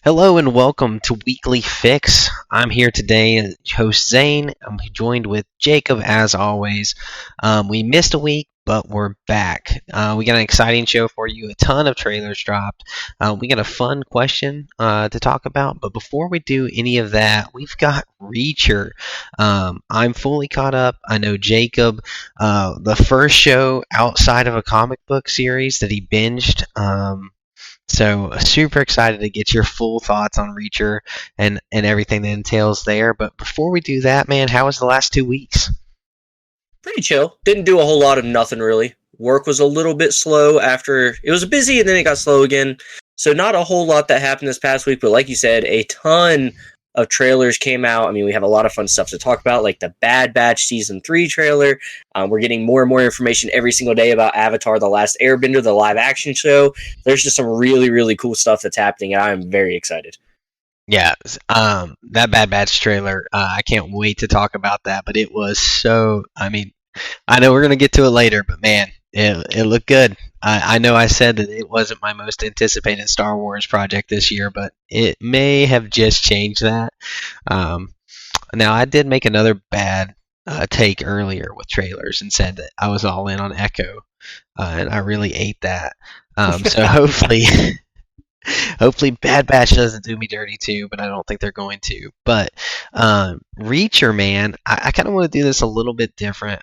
Hello and welcome to Weekly Fix. I'm here today, host Zane. I'm joined with Jacob as always. We missed a week, but we're back. We got an exciting show for you. A ton of trailers dropped. We got a fun question to talk about. But before we do any of that, we've got Reacher. I'm fully caught up. I know Jacob, the first show outside of a comic book series that he binged. So super excited to get your full thoughts on Reacher and everything that entails there. But before we do that, man, how was the last 2 weeks? Pretty chill. Didn't do a whole lot of nothing really. Work was a little bit slow after it was busy and then it got slow again. So not a whole lot that happened this past week, but like you said, a ton of trailers came out. I mean, we have a lot of fun stuff to talk about, like the Bad Batch Season 3 trailer. We're getting more and more information every single day about Avatar: The Last Airbender, the live action show. There's just some really, really cool stuff that's happening, and I'm very excited. Yeah, that Bad Batch trailer, I can't wait to talk about that. But it was so, I mean, I know we're going to get to it later, but man, it looked good. I know I said that it wasn't my most anticipated Star Wars project this year, but it may have just changed that. Um, Now, I did make another bad take earlier with trailers and said that I was all in on Echo, and I really ate that. So hopefully, hopefully, Bad Batch doesn't do me dirty too, but I don't think they're going to. But Reacher, man, I kind of want to do this a little bit different,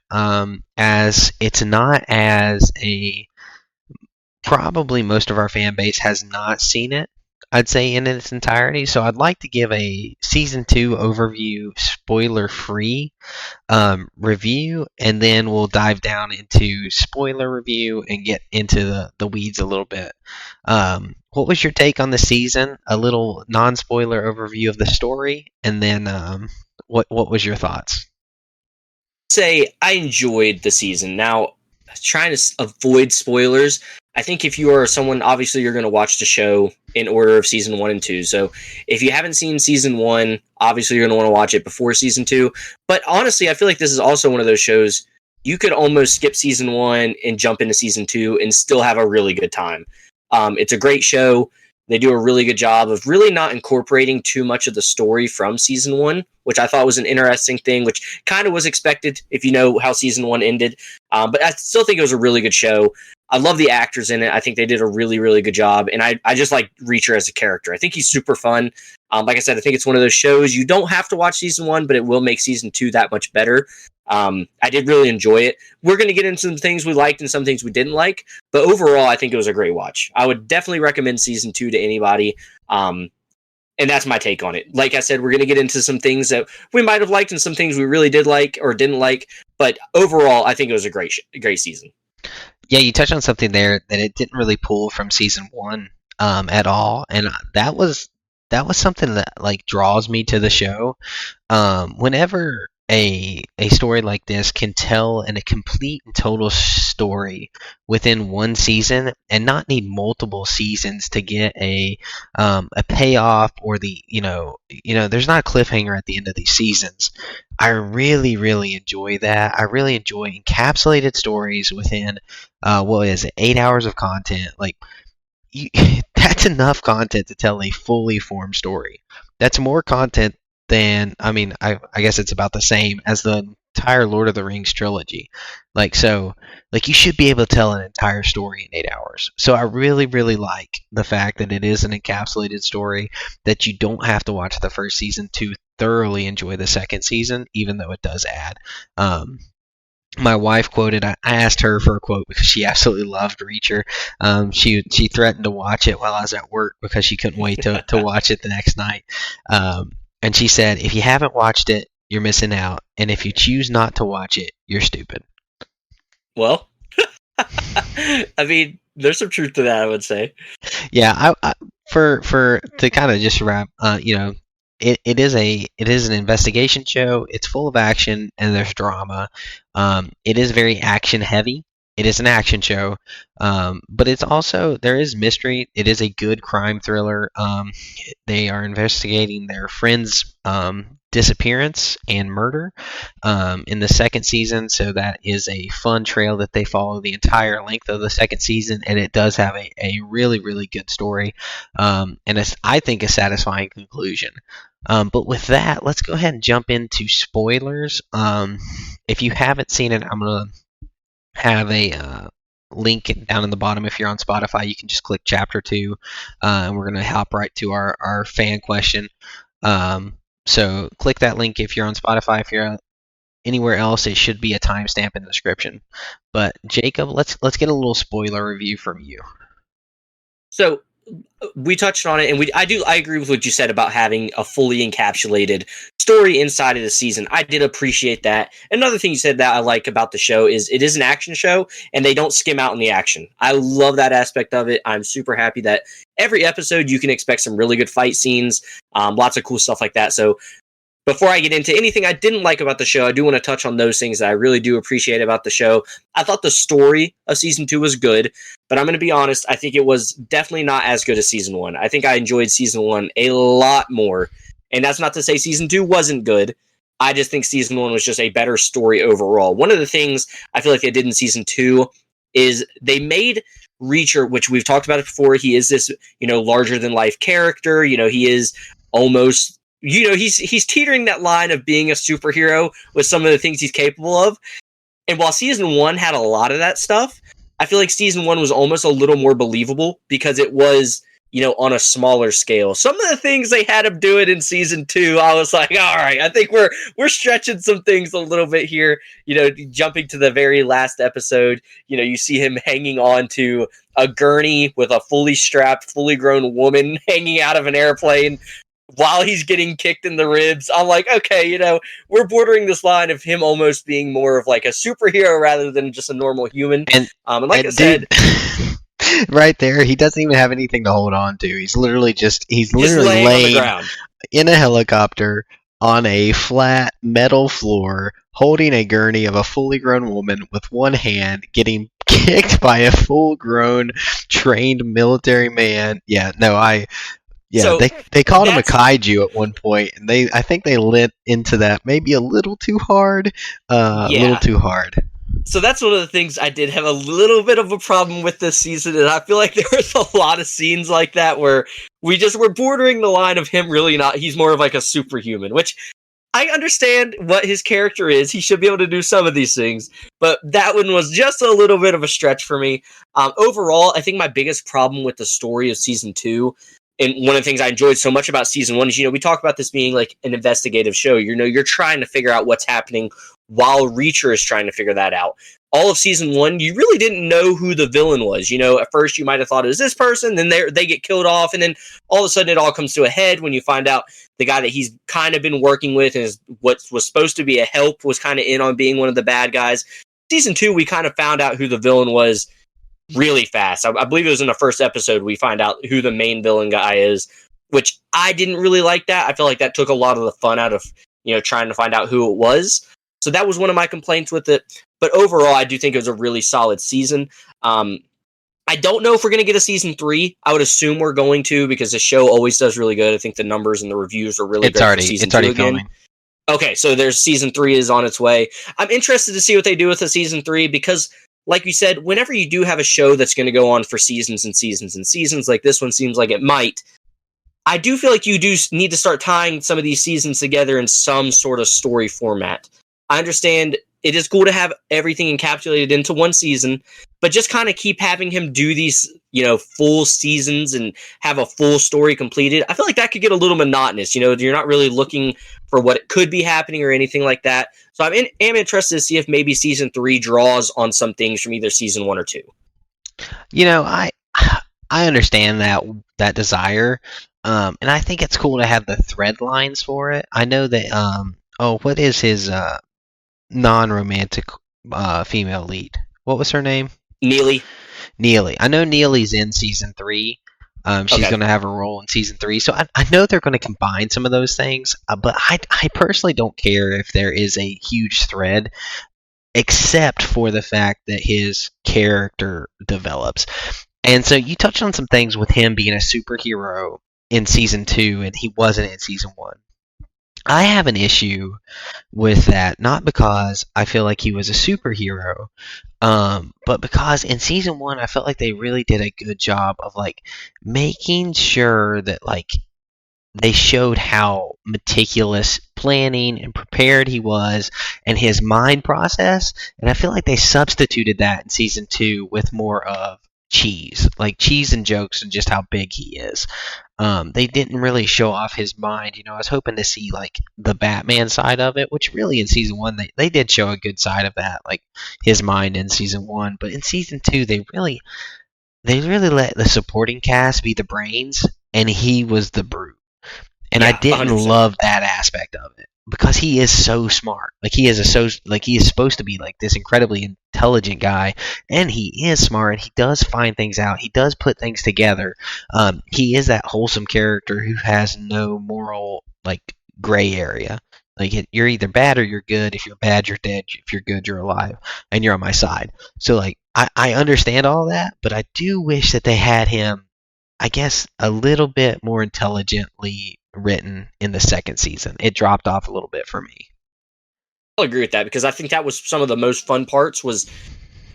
as it's not as a probably most of our fan base has not seen it, I'd say, in its entirety. So I'd like to give a season 2 overview, spoiler free review, and then we'll dive down into spoiler review and get into the weeds a little bit. What was your take on the season? A little non spoiler overview of the story, and then what was your thoughts? Say I enjoyed the season. Now, trying to avoid spoilers. I think if you are someone, obviously you're going to watch the show in order of season 1 and 2. So if you haven't seen season 1, obviously you're going to want to watch it before season 2. But honestly, I feel like this is also one of those shows you could almost skip season 1 and jump into season 2 and still have a really good time. It's a great show. They do a really good job of really not incorporating too much of the story from season 1, which I thought was an interesting thing, which kind of was expected if you know how season 1 ended. But I still think it was a really good show. I love the actors in it. I think they did a really, really good job. And I just like Reacher as a character. I think he's super fun. Like I said, I think it's one of those shows you don't have to watch season 1, but it will make season 2 that much better. I did really enjoy it. We're going to get into some things we liked and some things we didn't like. But overall, I think it was a great watch. I would definitely recommend season 2 to anybody. And that's my take on it. Like I said, we're going to get into some things that we might have liked and some things we really did like or didn't like. But overall, I think it was a great season. Yeah, you touched on something there that it didn't really pull from season 1 at all, and that was something that like draws me to the show. Whenever a story like this can tell a complete and total story within one season and not need multiple seasons to get a payoff, or there's not a cliffhanger at the end of these seasons. I really, really enjoy that. I really enjoy encapsulated stories within what is it, 8 hours of content. Like, you, that's enough content to tell a fully formed story. That's more content than, I mean, I guess it's about the same as the entire Lord of the Rings trilogy. Like, you should be able to tell an entire story in 8 hours. So I really, really like the fact that it is an encapsulated story, that you don't have to watch the first season to thoroughly enjoy the second season, even though it does add. My wife quoted. I asked her for a quote because she absolutely loved Reacher. She threatened to watch it while I was at work because she couldn't wait to watch it the next night. And she said, "If you haven't watched it, you're missing out, and if you choose not to watch it, you're stupid." Well, I mean, there's some truth to that, I would say. Yeah, for to kind of just wrap, it is an investigation show. It's full of action and there's drama. It is very action heavy. It is an action show, but it's also there is mystery. It is a good crime thriller. They are investigating their friend's disappearance and murder in the second season, so that is a fun trail that they follow the entire length of the second season, and it does have a really really good story, and I think a satisfying conclusion. But with that, let's go ahead and jump into spoilers. If you haven't seen it, I'm gonna have a link down in the bottom. If you're on Spotify, you can just click chapter 2, and we're going to hop right to our fan question. So click that link if you're on Spotify. If you're anywhere else, it should be a timestamp in the description. But Jacob, let's get a little spoiler review from you. So we touched on it, and I agree with what you said about having a fully encapsulated story inside of the season. I did appreciate that. Another thing you said that I like about the show is it is an action show, and they don't skim out in the action. I love that aspect of it. I'm super happy that every episode you can expect some really good fight scenes, lots of cool stuff like that. So before I get into anything I didn't like about the show, I do want to touch on those things that I really do appreciate about the show. I thought the story of season 2 was good, but I'm going to be honest, I think it was definitely not as good as season 1. I think I enjoyed season 1 a lot more, and that's not to say season 2 wasn't good. I just think season 1 was just a better story overall. One of the things I feel like they did in season 2 is they made Reacher, which we've talked about it before, he is this, larger than life character. He is almost, he's teetering that line of being a superhero with some of the things he's capable of. And while season 1 had a lot of that stuff, I feel like season 1 was almost a little more believable because it was, on a smaller scale. Some of the things they had him do it in season 2, I was like, all right, I think we're stretching some things a little bit here. Jumping to the very last episode, you see him hanging on to a gurney with a fully strapped, fully grown woman hanging out of an airplane while he's getting kicked in the ribs. I'm like, okay, we're bordering this line of him almost being more of like a superhero rather than just a normal human. And like I said, right there, he doesn't even have anything to hold on to. He's literally laying on the ground in a helicopter on a flat metal floor, holding a gurney of a fully grown woman with one hand, getting kicked by a full-grown, trained military man. So they called him a kaiju at one point, and I think they lit into that maybe a little too hard. A little too hard. So that's one of the things I did have a little bit of a problem with this season, and I feel like there was a lot of scenes like that where we're bordering the line of him really not, he's more of like a superhuman, which I understand what his character is. He should be able to do some of these things, but that one was just a little bit of a stretch for me. Overall, I think my biggest problem with the story of season 2, and one of the things I enjoyed so much about season 1 is, we talk about this being like an investigative show. You're trying to figure out what's happening while Reacher is trying to figure that out. All of season 1, you really didn't know who the villain was. At first you might have thought it was this person, then they get killed off, and then all of a sudden it all comes to a head when you find out the guy that he's kind of been working with and is what was supposed to be a help was kind of in on being one of the bad guys. Season 2, we kind of found out who the villain was really fast. I believe it was in the first episode we find out who the main villain guy is, which I didn't really like that. I feel like that took a lot of the fun out of, trying to find out who it was. So that was one of my complaints with it. But overall, I do think it was a really solid season. I don't know if we're going to get a season 3. I would assume we're going to, because the show always does really good. I think the numbers and the reviews are really good for season 2 again. Filming. Okay, so there's season 3 is on its way. I'm interested to see what they do with the season 3 because, like you said, whenever you do have a show that's going to go on for seasons and seasons and seasons, like this one seems like it might, I do feel like you do need to start tying some of these seasons together in some sort of story format. I understand it is cool to have everything encapsulated into one season, but just kind of keep having him do these, full seasons and have a full story completed. I feel like that could get a little monotonous. You're not really looking for what could be happening or anything like that. So am interested to see if maybe season 3 draws on some things from either season 1 or 2. I understand that desire, and I think it's cool to have the thread lines for it. I know that. What is his non-romantic female lead? What was her name? Neely. I know Neely's in season 3. She's going to have a role in season 3. So I know they're going to combine some of those things. But I personally don't care if there is a huge thread. except for the fact that his character develops. And so you touched on some things with him being a superhero in season 2 and he wasn't in season 1. I have an issue with that, not because I feel like he was a superhero, but because in season 1 I felt like they really did a good job of like making sure that like they showed how meticulous planning and prepared he was and his mind process. And I feel like they substituted that in season 2 with more of cheese and jokes and just how big he is. They didn't really show off his mind. I was hoping to see like the Batman side of it, which really in season 1 they did show a good side of that, like his mind in season 1. But in season 2 they really let the supporting cast be the brains and he was the brute. And I Yeah, didn't 100%. love that aspect of it because he is so smart. Like he is he is supposed to be like this incredibly intelligent guy, and he is smart. And he does find things out. He does put things together. He is that wholesome character who has no moral like gray area. Like you're either bad or you're good. If you're bad, you're dead. If you're good, you're alive, and you're on my side. So like I understand all that, but I do wish that they had him, I guess, a little bit more intelligently written in the second season. It dropped off a little bit for me. I'll agree with that because I think that was some of the most fun parts. Was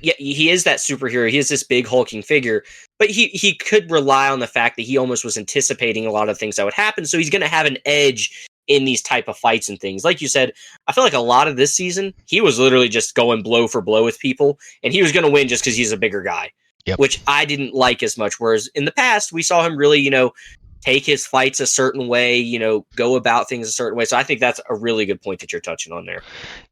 yeah, he is that superhero. He is this big hulking figure, but he could rely on the fact that he almost was anticipating a lot of things that would happen. So he's going to have an edge in these type of fights and things. Like you said, I feel like a lot of this season he was literally just going blow for blow with people, and he was going to win just because he's a bigger guy. Yep. Which I didn't like as much. Whereas in the past, we saw him really, take his fights a certain way, go about things a certain way. So I think that's a really good point that you're touching on there.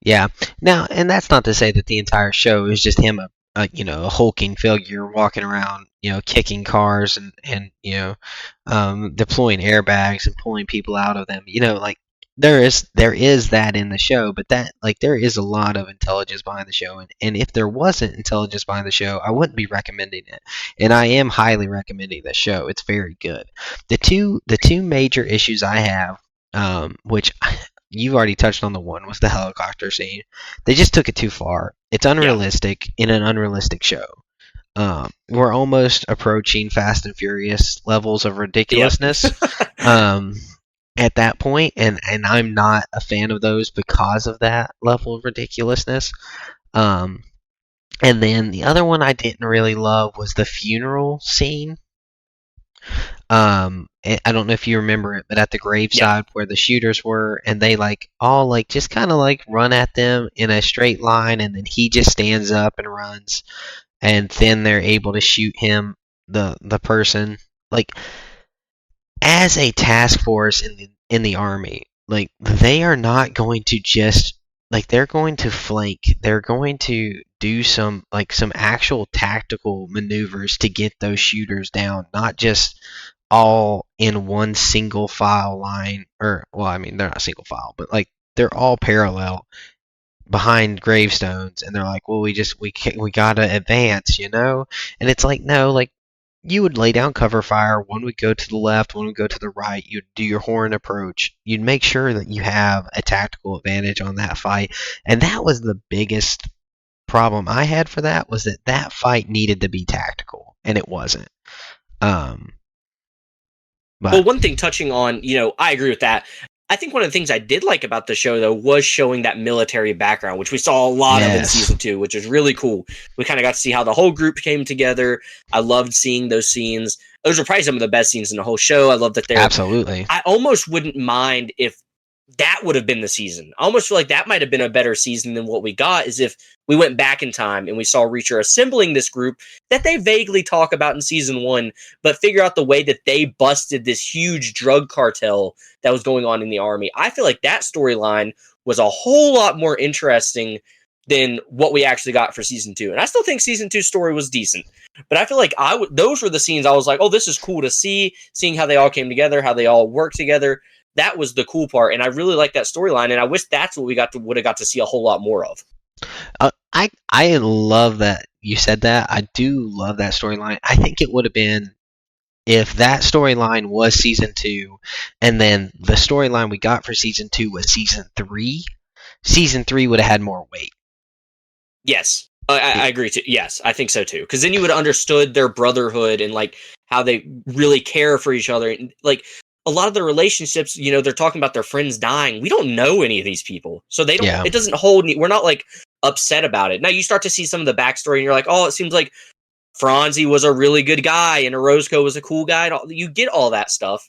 Yeah. Now, and that's not to say that the entire show is just him a hulking figure walking around, kicking cars and deploying airbags and pulling people out of them. Like there is that in the show, but that like there is a lot of intelligence behind the show, and if there wasn't intelligence behind the show, I wouldn't be recommending it. And I am highly recommending the show. It's very good. The two major issues I have, which you've already touched on, the one was the helicopter scene. They just took it too far. It's unrealistic in an unrealistic show. We're almost approaching Fast and Furious levels of ridiculousness. At that point, and I'm not a fan of those because of that level of ridiculousness. And then the other one I didn't really love was the funeral scene. I don't know if you remember it, but at the graveside where the shooters were, and they like all like just kind of like run at them in a straight line, and then he just stands up and runs, and then they're able to shoot him, the person. Like as a task force in the army, like they are not going to just like they're going to flank. They're going to do some actual tactical maneuvers to get those shooters down, not just all in one single file line. Or well, I mean they're not single file, but like they're all parallel behind gravestones, and they're like, well, we gotta advance, and it's like, no, like you would lay down cover fire. One would go to the left, one would go to the right. You'd do your horn approach. You'd make sure that you have a tactical advantage on that fight. And that was the biggest problem I had for that, was that fight needed to be tactical, and it wasn't. But Well, one thing touching on, I agree with that. I think one of the things I did like about the show, though, was showing that military background, which we saw a lot of in season 2, which is really cool. We kind of got to see how the whole group came together. I loved seeing those scenes. Those are probably some of the best scenes in the whole show. I love that they're... Absolutely. I almost wouldn't mind if that would have been the season. I almost feel like that might have been a better season than what we got, is if we went back in time and we saw Reacher assembling this group that they vaguely talk about in season 1, but figure out the way that they busted this huge drug cartel that was going on in the army. I feel like that storyline was a whole lot more interesting than what we actually got for season 2. And I still think season 2 story was decent, but I feel like those were the scenes I was like, oh, this is cool to see, seeing how they all came together, how they all worked together. That was the cool part, and I really like that storyline, and I wish that's what we would have got to see a whole lot more of. I love that you said that. I do love that storyline. I think it would have been, if that storyline was season 2, and then the storyline we got for season 2 was season 3, season 3 would have had more weight. Yes, I agree too. Yes, I think so too. Because then you would have understood their brotherhood and like how they really care for each other. And like a lot of the relationships, they're talking about their friends dying. We don't know any of these people, so they don't. Yeah. It doesn't hold. We're not like upset about it. Now you start to see some of the backstory, and you're like, oh, it seems like Franzi was a really good guy, and Orozco was a cool guy. And you get all that stuff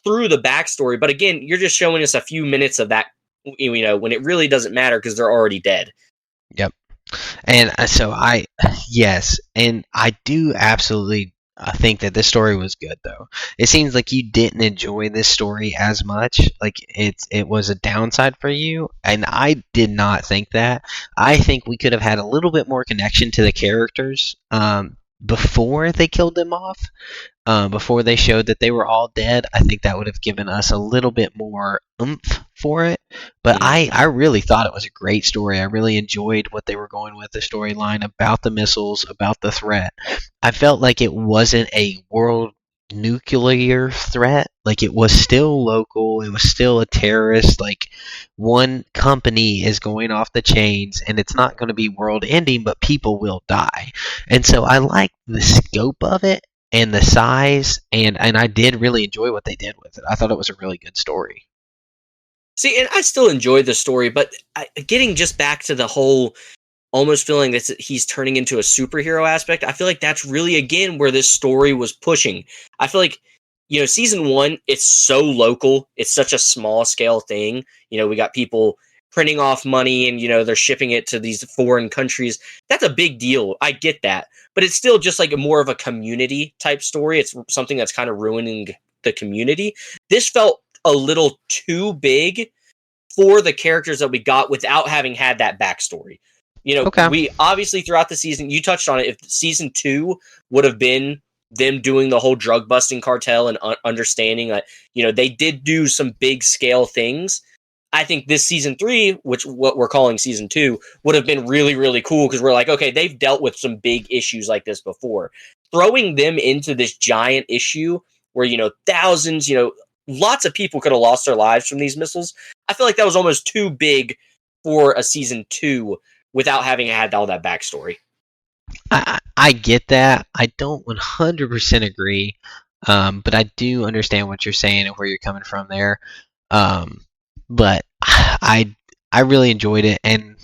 through the backstory, but again, you're just showing us a few minutes of that. When it really doesn't matter because they're already dead. Yep. And yes, and I do absolutely think that this story was good though. It seems like you didn't enjoy this story as much. Like it was a downside for you, and I did not think that. I think we could have had a little bit more connection to the characters before they killed them off. Before they showed that they were all dead, I think that would have given us a little bit more oomph for it. But I really thought it was a great story. I really enjoyed what they were going with, the storyline about the missiles, about the threat. I felt like it wasn't a world nuclear threat. Like it was still local. It was still a terrorist. Like one company is going off the chains, and it's not going to be world ending, but people will die. And so I like the scope of it and the size, and I did really enjoy what they did with it. I thought it was a really good story. See, and I still enjoyed the story, but getting just back to the whole almost feeling that he's turning into a superhero aspect, I feel like that's really, again, where this story was pushing. I feel like, season 1, it's so local. It's such a small scale thing. We got people printing off money and, they're shipping it to these foreign countries. That's a big deal. I get that. But it's still just like more of a community type story. It's something that's kind of ruining the community. This felt a little too big for the characters that we got without having had that backstory. Okay. We obviously throughout the season, you touched on it, if season 2 would have been them doing the whole drug busting cartel and understanding that, they did do some big scale things. I think this season 3, which what we're calling season 2, would have been really, really cool because we're like, okay, they've dealt with some big issues like this before. Throwing them into this giant issue where, thousands, lots of people could have lost their lives from these missiles. I feel like that was almost too big for a season 2 without having had all that backstory. I get that. I don't 100% agree, but I do understand what you're saying and where you're coming from there. But I really enjoyed it, and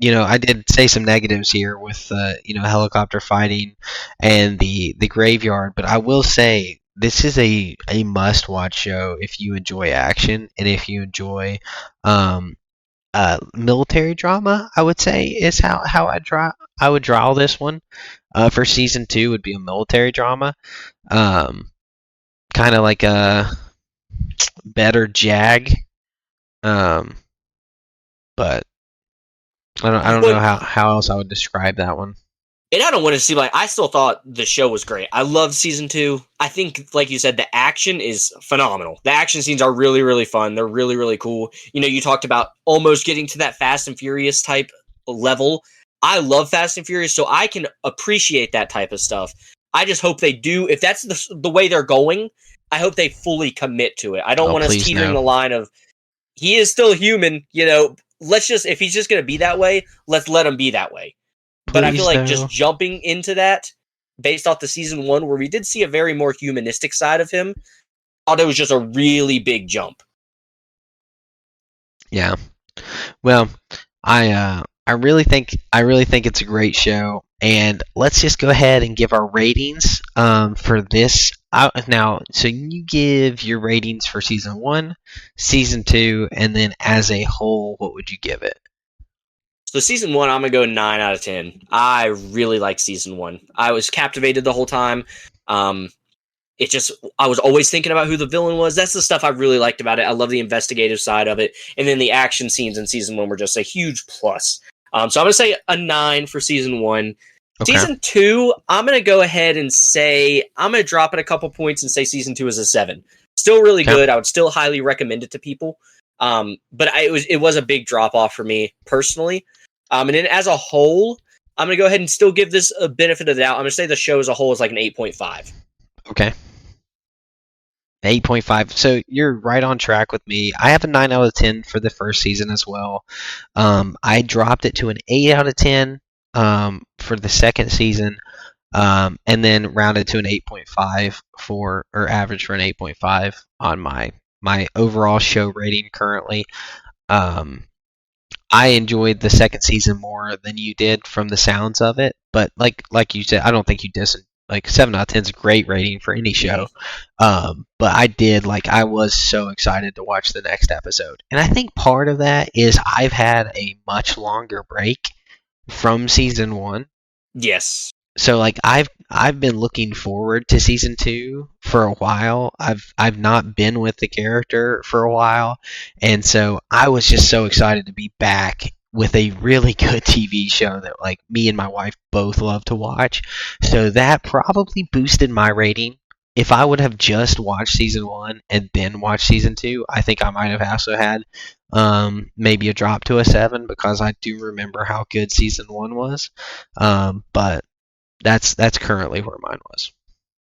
I did say some negatives here with helicopter fighting and the graveyard, but I will say this is a must watch show if you enjoy action and if you enjoy military drama. I would say is how I would draw this one. For season 2 would be a military drama, kind of like a better Jag. But I don't know how else I would describe that one. And I don't want to see, I still thought the show was great. I loved season 2. I think, like you said, the action is phenomenal. The action scenes are really, really fun. They're really, really cool. You talked about almost getting to that Fast and Furious type level. I love Fast and Furious, so I can appreciate that type of stuff. I just hope they do, if that's the way they're going, I hope they fully commit to it. I don't want us teetering the line of, he is still human, if he's just going to be that way, let's let him be that way. But I feel like just jumping into that based off the season 1 where we did see a very more humanistic side of him, I thought it was just a really big jump. Yeah. Well, I really think it's a great show, and let's just go ahead and give our ratings for this. Now, so you give your ratings for season 1, season 2, and then as a whole, what would you give it? So season 1, I'm going to go 9 out of 10. I really like season 1. I was captivated the whole time. I was always thinking about who the villain was. That's the stuff I really liked about it. I love the investigative side of it. And then the action scenes in season 1 were just a huge plus. So I'm going to say a 9 for season 1. Okay. Season 2, I'm going to go ahead and say, I'm going to drop it a couple points and say season 2 is a 7. Still really good. I would still highly recommend it to people. But it was a big drop off for me personally. And then as a whole, I'm going to go ahead and still give this a benefit of the doubt. I'm going to say the show as a whole is like an 8.5. Okay. 8.5. So you're right on track with me. I have a 9 out of 10 for the first season as well. I dropped it to an 8 out of 10 for the second season, and then rounded to an 8.5 or average for an 8.5 on my overall show rating currently. Um, I enjoyed the second season more than you did from the sounds of it, but like you said, I don't think you dis like 7 out of 10 is a great rating for any show. But I was so excited to watch the next episode, and I think part of that is I've had a much longer break from season one. Yes. So like I've been looking forward to season two for a while. I've not been with the character for a while, and so I was just so excited to be back with a really good TV show that like me and my wife both love to watch. So that probably boosted my rating. If I would have just watched season one and then watched season two, I think I might have also had maybe a drop to a 7 because I do remember how good season one was. But that's currently where mine was.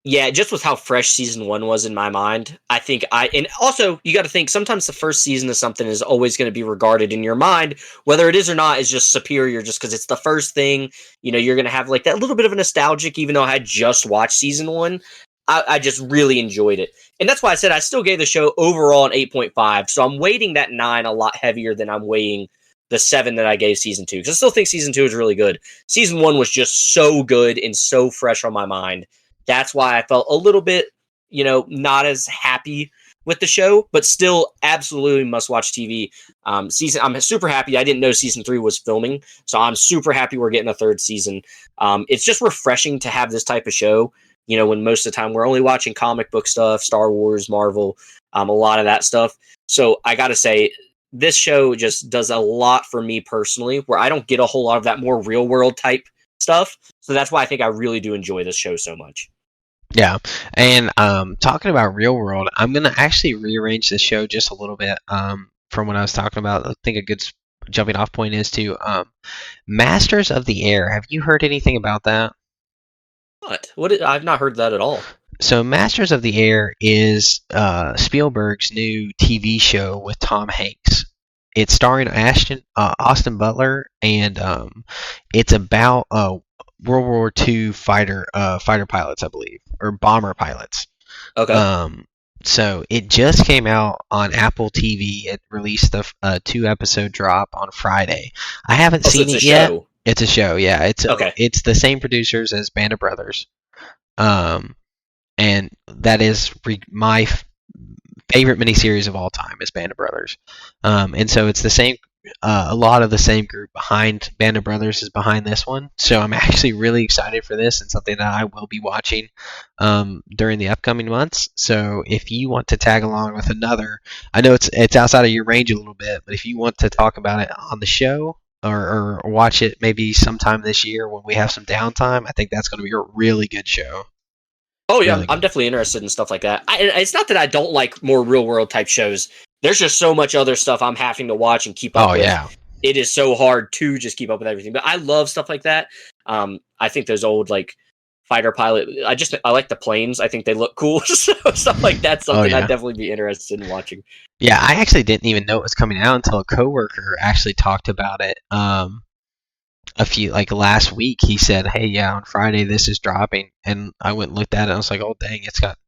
Yeah, just with how fresh season one was in my mind, I think and also you got to think sometimes the first season of something is always going to be regarded in your mind, whether it is or not, is just superior just because it's the first thing. You're going to have like that little bit of a nostalgic, even though I had just watched season one. I just really enjoyed it. And that's why I said I still gave the show overall an 8.5. So I'm weighting that 9 a lot heavier than I'm weighing the 7 that I gave season 2. Because I still think season 2 is really good. Season 1 was just so good and so fresh on my mind. That's why I felt a little bit, not as happy with the show, but still absolutely must-watch TV. I'm super happy. I didn't know season 3 was filming, so I'm super happy we're getting a third season. It's just refreshing to have this type of show. When most of the time we're only watching comic book stuff, Star Wars, Marvel, a lot of that stuff. So I got to say, this show just does a lot for me personally, where I don't get a whole lot of that more real world type stuff. So that's why I think I really do enjoy this show so much. Yeah, and talking about real world, I'm gonna actually rearrange the show just a little bit from what I was talking about. I think a good jumping off point is to Masters of the Air. Have you heard anything about that? What? I've not heard that at all. So Masters of the Air is Spielberg's new TV show with Tom Hanks. It's starring Austin Butler, and it's about World War II fighter pilots, I believe, or bomber pilots. Okay. So it just came out on Apple TV. It released the 2-episode drop on Friday. I haven't seen it yet. Show. It's a show, yeah. Okay. It's the same producers as Band of Brothers, and that is my favorite miniseries of all time is Band of Brothers, and so it's the same. A lot of the same group behind Band of Brothers is behind this one, so I'm actually really excited for this and something that I will be watching during the upcoming months. So if you want to tag along with another, I know it's outside of your range a little bit, but if you want to talk about it on the show or watch it maybe sometime this year when we have some downtime, I think that's going to be a really good show. Oh yeah, really I'm definitely interested in stuff like that. It's not that I don't like more real world type shows. There's just so much other stuff I'm having to watch and keep up with. Yeah. It is so hard to just keep up with everything. But I love stuff like that. I think those old like fighter pilot. I like the planes. I think they look cool. So stuff like that's something I'd definitely be interested in watching. Yeah, I actually didn't even know it was coming out until a coworker actually talked about it. A few last week, he said, "Hey, yeah, on Friday this is dropping," and I went and looked at it. And I was like, "Oh, dang! It's got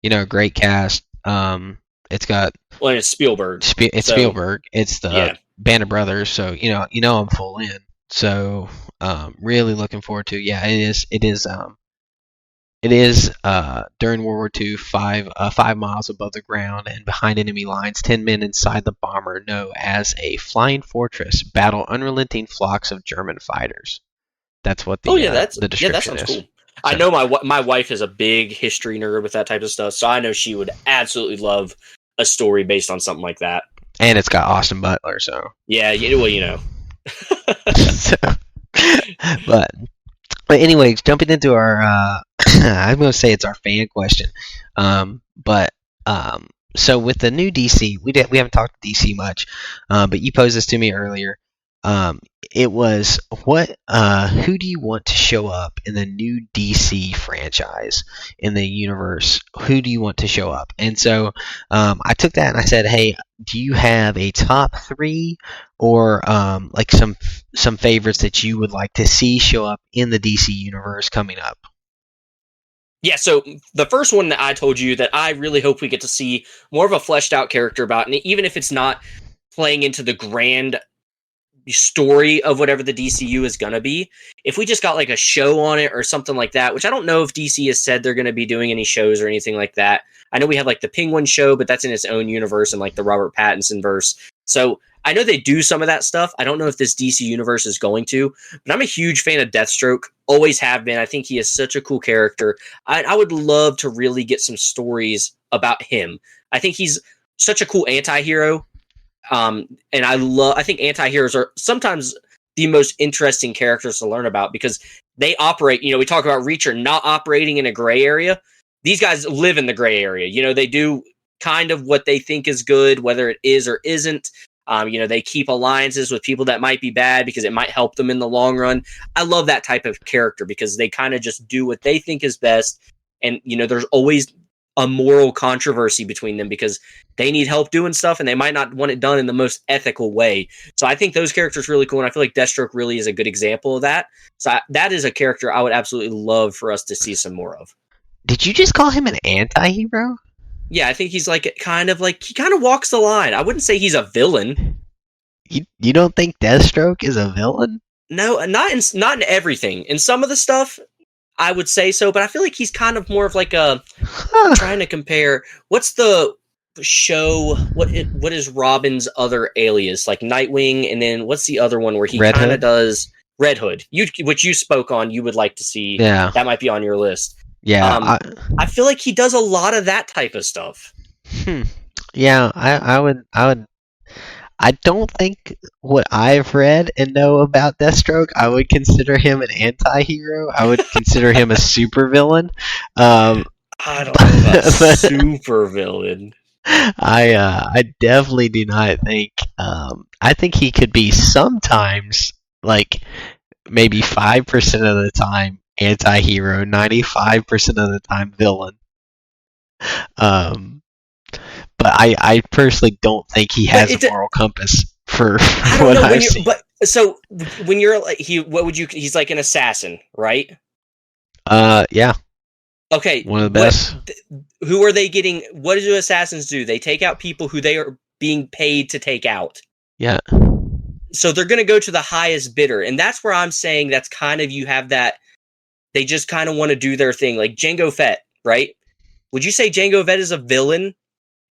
a great cast. It's got it's Spielberg. Spielberg. It's the Band of Brothers. So I'm full in. So really looking forward to. Yeah, it is during World War II, 5 miles above the ground and behind enemy lines. 10 men inside the bomber, known as a flying fortress, battle unrelenting flocks of German fighters. That's what the description that sounds is. Cool. I know my wife is a big history nerd with that type of stuff, so I know she would absolutely love a story based on something like that. And it's got Austin Butler, so yeah, well, so, but anyways, jumping into our I'm going to say it's our fan question. So with the new DC, we haven't talked DC much, but you posed this to me earlier. Um, it was who do you want to show up in the new DC franchise in the universe? Who do you want to show up? And so I took that and I said, hey, do you have a top three or like some favorites that you would like to see show up in the DC universe coming up? Yeah, so the first one that I told you that I really hope we get to see more of a fleshed out character about, and even if it's not playing into the grand story of whatever the DCU is going to be, if we just got like a show on it or something like that, which I don't know if DC has said they're going to be doing any shows or anything like that. I know we have like the Penguin show, but that's in its own universe and like the Robert Pattinson verse. So I know they do some of that stuff. I don't know if this DC universe is going to, but I'm a huge fan of Deathstroke. Always have been. I think he is such a cool character. I would love to really get some stories about him. I think he's such a cool anti-hero. And I think anti-heroes are sometimes the most interesting characters to learn about because they operate, we talk about Reacher not operating in a gray area. These guys live in the gray area. They do kind of what they think is good, whether it is or isn't. They keep alliances with people that might be bad because it might help them in the long run. I love that type of character because they kind of just do what they think is best. And, there's always a moral controversy between them because they need help doing stuff and they might not want it done in the most ethical way. So I think those characters are really cool. And I feel like Deathstroke really is a good example of that. So that is a character I would absolutely love for us to see some more of. Did you just call him an anti-hero? Yeah, I think he's he kind of walks the line. I wouldn't say he's a villain. You don't think Deathstroke is a villain? No, not in everything. In some of the stuff, I would say so, but I feel like he's kind of more of like a trying to compare. What's the show? What is Robin's other alias? Like Nightwing, and then what's the other one where he kind of does Red Hood? Which you spoke on. You would like to see. Yeah, that might be on your list. Yeah, I feel like he does a lot of that type of stuff. Yeah, I would. I don't think what I've read and know about Deathstroke, I would consider him an anti-hero. I would consider him a supervillain. I don't know about supervillain. I definitely do not think. I think he could be sometimes like maybe 5% of the time anti-hero, 95% of the time villain. But I personally don't think he has a moral compass for what I've seen. But so when you're like he's like an assassin, right? Yeah. Okay. One of the best. Who are they getting? What do assassins do? They take out people who they are being paid to take out. Yeah. So they're going to go to the highest bidder, and that's where I'm saying that's kind of you have that. They just kind of want to do their thing, like Jango Fett, right? Would you say Jango Fett is a villain?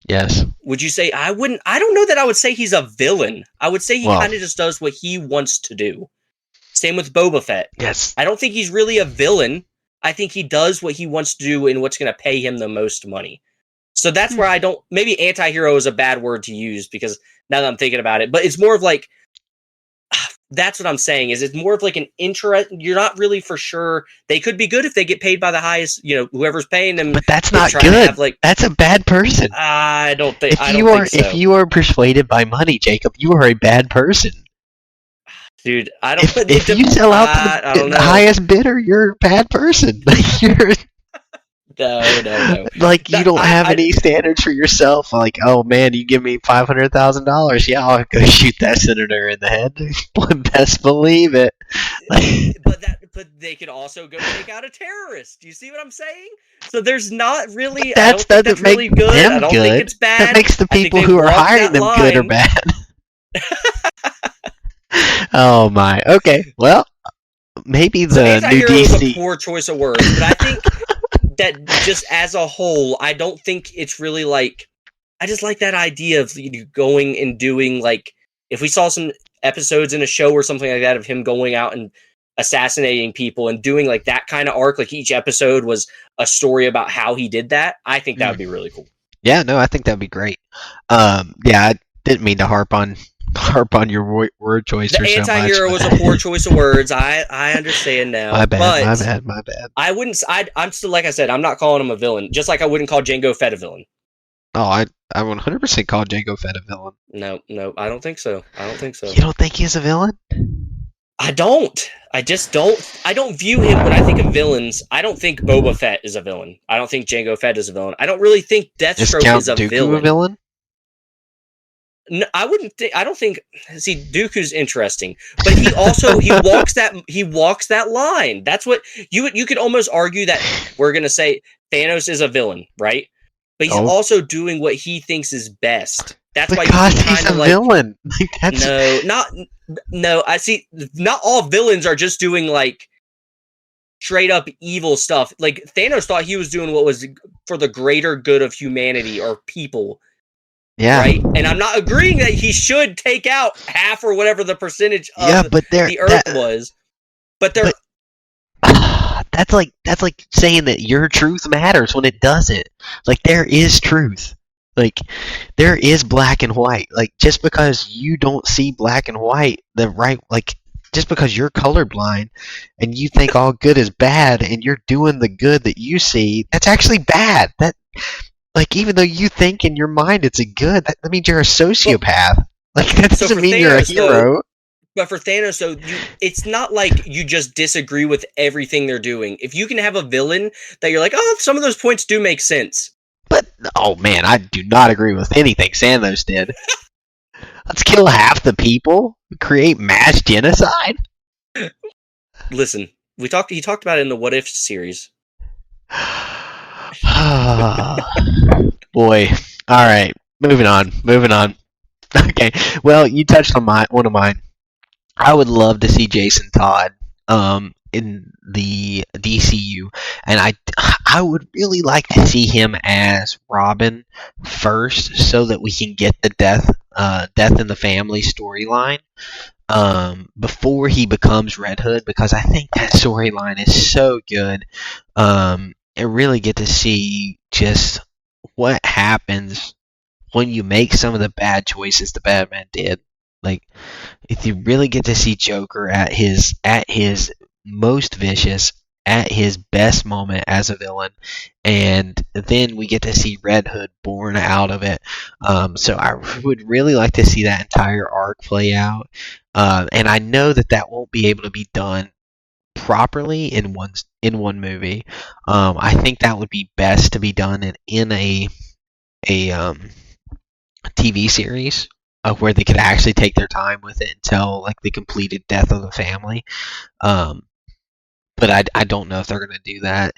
Yes. Would you say I wouldn't? I don't know that I would say he's a villain. I would say he kind of just does what he wants to do. Same with Boba Fett. Yes. I don't think he's really a villain. I think he does what he wants to do and what's going to pay him the most money. So that's where I don't. Maybe anti-hero is a bad word to use because now that I'm thinking about it, but it's more of like. That's what I'm saying. Is it's more of like an interest. You're not really for sure. They could be good if they get paid by the highest. Whoever's paying them. But that's not good. That's a bad person. I don't think. If you are persuaded by money, Jacob, you are a bad person. Dude, I don't. If you sell out to the highest bidder, you're a bad person. No. Like you don't have any standards for yourself. Like, oh man, you give me $500,000, yeah, I'll go shoot that senator in the head. Best believe it. But they could also go take out a terrorist. Do you see what I'm saying? So there's not really. That doesn't make really good. I don't think it's bad. That makes the people who are hiring them good or bad. Oh my. Okay. Well, maybe the new DC. Is a poor choice of words, but I think. That just as a whole, I don't think it's really like. I just like that idea of going and doing like if we saw some episodes in a show or something like that of him going out and assassinating people and doing like that kind of arc, like each episode was a story about how he did that. I think that would be really cool. Yeah, no, I think that'd be great. Yeah, I didn't mean to harp on your word choice. The anti-hero was a poor choice of words. I understand now. My bad. I wouldn't. I'm still like I said. I'm not calling him a villain. Just like I wouldn't call Jango Fett a villain. Oh, I 100% call Jango Fett a villain. No, I don't think so. You don't think he's a villain? I don't. I just don't. I don't view him when I think of villains. I don't think Boba Fett is a villain. I don't think Jango Fett is a villain. I don't really think Is Deathstroke Count is a Dooku a villain. villain? No, I wouldn't think. I don't think. See, Dooku's interesting, but he also he walks that line. That's what you could almost argue that we're gonna say Thanos is a villain, right? But he's Oh, also doing what he thinks is best. That's why you because can he's kind a of like villain. Like, that's no. I see. Not all villains are just doing like straight up evil stuff. Like Thanos thought he was doing what was for the greater good of humanity or people. yeah, Right, and I'm not agreeing that he should take out half or whatever the percentage yeah. of But the Earth was, but they're but that's like saying that your truth matters when it doesn't. Like there is truth. Like there is black and white. Like just because you don't see black and white, the right like just because you're colorblind and you think all good is bad and you're doing the good that you see, that's actually bad. That like even though you think in your mind it's a good, that means you're a sociopath. Like that so doesn't for mean you're a Thanos though. hero. But for Thanos, though, it's not like you just disagree with everything they're doing. If you can have a villain that you're like, oh, some of those points do make sense. But oh man, I do not agree with anything Sandos did. Let's kill half the people, create mass genocide. Listen, He talked about it in the What If series. Boy. All right. Moving on. Okay. Well, you touched on one of mine. I would love to see Jason Todd in the DCU, and I would really like to see him as Robin first, so that we can get the death in the family storyline before he becomes Red Hood, because I think that storyline is so good. And really get to see just what happens when you make some of the bad choices the Batman did. Like, if you really get to see Joker at his most vicious, at his best moment as a villain, and then we get to see Red Hood born out of it. So I would really like to see that entire arc play out, and I know that won't be able to be done properly in one movie. I think that would be best to be done in a TV series, where they could actually take their time with it and tell like the completed death of the family. But I don't know if they're going to do that.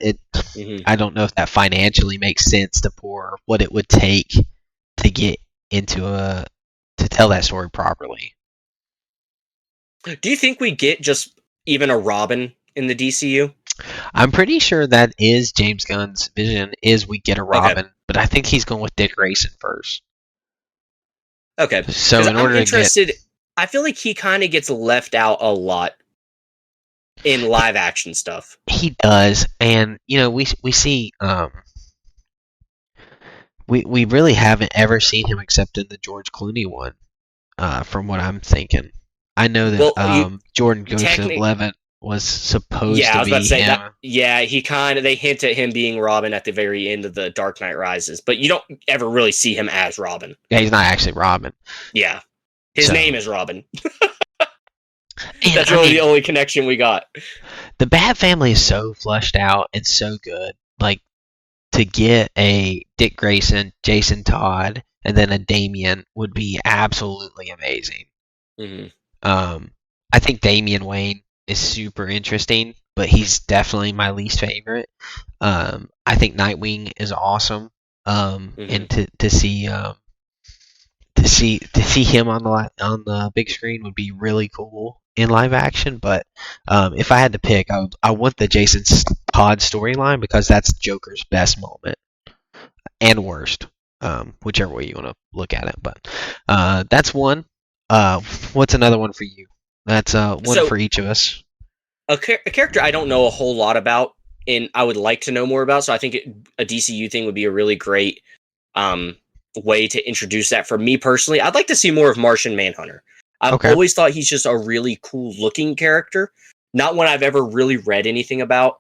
I don't know if that financially makes sense to pour what it would take to get to tell that story properly. Do you think we get just even a Robin in the DCU? I'm pretty sure that is James Gunn's vision, is we get a Robin, but I think he's going with Dick Grayson first. Okay. So in order I'm interested, I feel like he kind of gets left out a lot in live action stuff. He does, and we see we really haven't ever seen him except in the George Clooney one, from what I'm thinking. I know that Jordan Joseph-Levitt was supposed to be him. I was about to say that. Yeah, they hint at him being Robin at the very end of the Dark Knight Rises, but you don't ever really see him as Robin. Yeah, he's not actually Robin. Yeah, his name is Robin. That's really the only connection we got. The Bat Family is so fleshed out and so good. Like, to get a Dick Grayson, Jason Todd, and then a Damian would be absolutely amazing. Mm-hmm. I think Damian Wayne is super interesting, but he's definitely my least favorite. I think Nightwing is awesome, and to see him on the big screen would be really cool in live action. But if I had to pick, I want the Jason Todd storyline, because that's Joker's best moment and worst, whichever way you want to look at it. But that's one. What's another one for you? That's one for each of us. A character I don't know a whole lot about, and I would like to know more about. So I think a DCU thing would be a really great way to introduce that for me personally. I'd like to see more of Martian Manhunter. I've always thought he's just a really cool looking character. Not one I've ever really read anything about.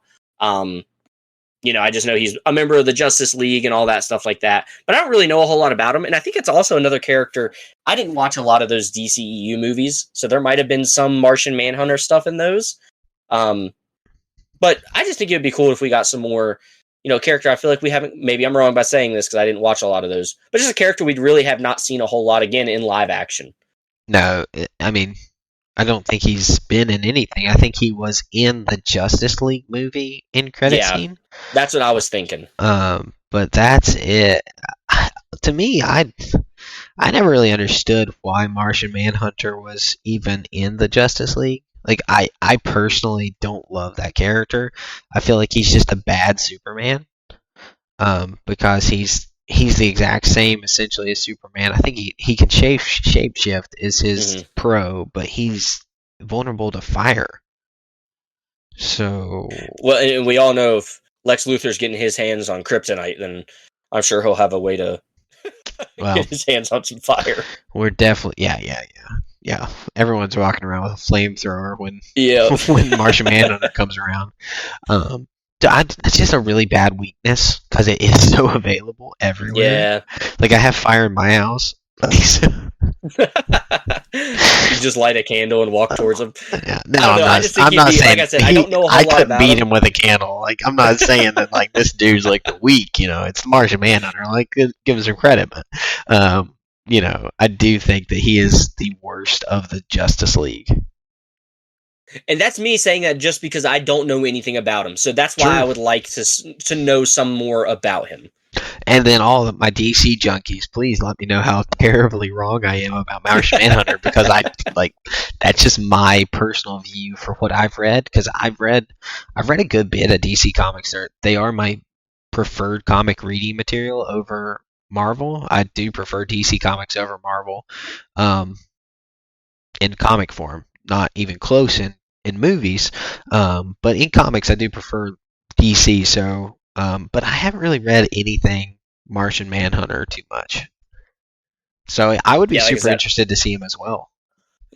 I just know he's a member of the Justice League and all that stuff like that. But I don't really know a whole lot about him. And I think it's also another character. I didn't watch a lot of those DCEU movies, so there might have been some Martian Manhunter stuff in those. But I just think it would be cool if we got some more, character. I feel like we haven't, maybe I'm wrong by saying this because I didn't watch a lot of those, but just a character we'd really have not seen a whole lot again in live action. No, I mean, I don't think he's been in anything. I think he was in the Justice League movie in credit scene. That's what I was thinking. But that's it. To me, I never really understood why Martian Manhunter was even in the Justice League. Like, I personally don't love that character. I feel like he's just a bad Superman. Because he's the exact same essentially as Superman. I think he can shapeshift is his pro, but he's vulnerable to fire. So well, and we all know if Lex Luthor's getting his hands on kryptonite, then I'm sure he'll have a way to get his hands on some fire. We're definitely yeah. Everyone's walking around with a flamethrower when Martian Manhunter comes around. It's just a really bad weakness because it is so available everywhere. Yeah, like I have fire in my house. You just light a candle and walk towards him. Yeah, no, I'm not saying. Like I said, I don't know a whole I lot couldn't about beat him. him with a candle. Like I'm not saying that like this dude's like weak. It's the Martian Manhunter. Like give him some credit, but I do think that he is the worst of the Justice League. And that's me saying that just because I don't know anything about him. So that's why I would like to know some more about him. And then all of my DC junkies, please let me know how terribly wrong I am about Martian Manhunter because that's just my personal view for what I've read. Because I've read a good bit of DC comics. They are my preferred comic reading material over Marvel. I do prefer DC comics over Marvel, in comic form. Not even close in movies, but in comics I do prefer DC. So, but I haven't really read anything Martian Manhunter too much. So I would be super interested to see him as well.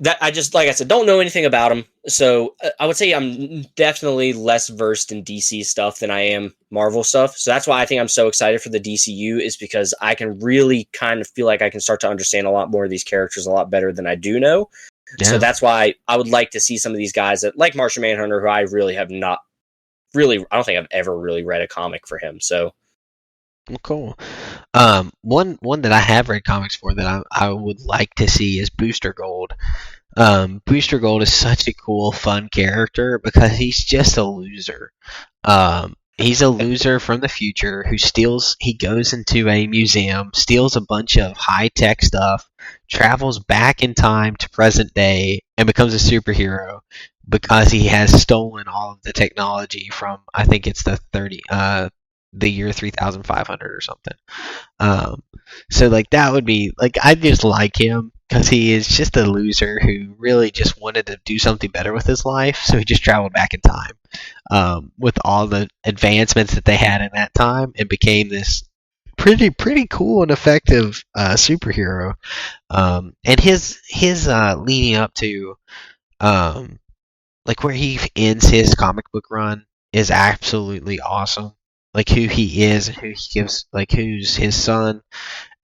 That I just, like I said, don't know anything about him. So I would say I'm definitely less versed in DC stuff than I am Marvel stuff. So that's why I think I'm so excited for the DCU, is because I can really kind of feel like I can start to understand a lot more of these characters a lot better than I do know. Yeah. So that's why I would like to see some of these guys that, like Martian Manhunter, who I really have not really, I don't think I've ever really read a comic for him. So, well, cool. One that I have read comics for that I would like to see is Booster Gold. Booster Gold is such a cool, fun character because he's just a loser. He's a loser from the future who he goes into a museum, steals a bunch of high-tech stuff, travels back in time to present day, and becomes a superhero because he has stolen all of the technology from, I think it's the year 3500 or something. So that would be, I just like him because he is just a loser who really just wanted to do something better with his life, so he just traveled back in time. With all the advancements that they had in that time, and became this pretty cool and effective superhero. And his leading up to where he ends his comic book run is absolutely awesome. Who he is, and who he gives, who's his son,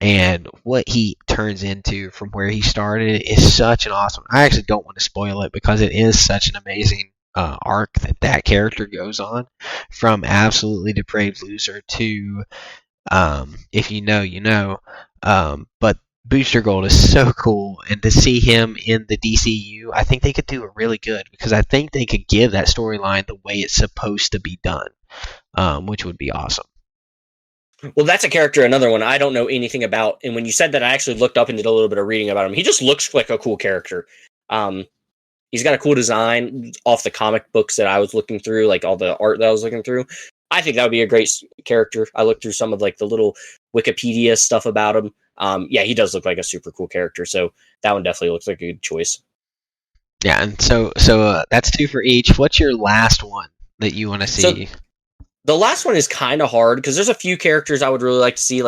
and what he turns into from where he started is such an awesome. I actually don't want to spoil it because it is such an amazing arc that character goes on, from absolutely depraved loser to, if you know, you know. But Booster Gold is so cool, and to see him in the DCU, I think they could do it really good because I think they could give that storyline the way it's supposed to be done, which would be awesome. Well, that's a character, another one I don't know anything about, and when you said that, I actually looked up and did a little bit of reading about him. He just looks like a cool character. He's got a cool design off the comic books that I was looking through, all the art that I was looking through. I think that would be a great character. I looked through some of the little Wikipedia stuff about him. Yeah, he does look like a super cool character, so that one definitely looks like a good choice. Yeah, and so that's 2 for each. What's your last one that you want to see? So, the last one is kind of hard because there's a few characters I would really like to see.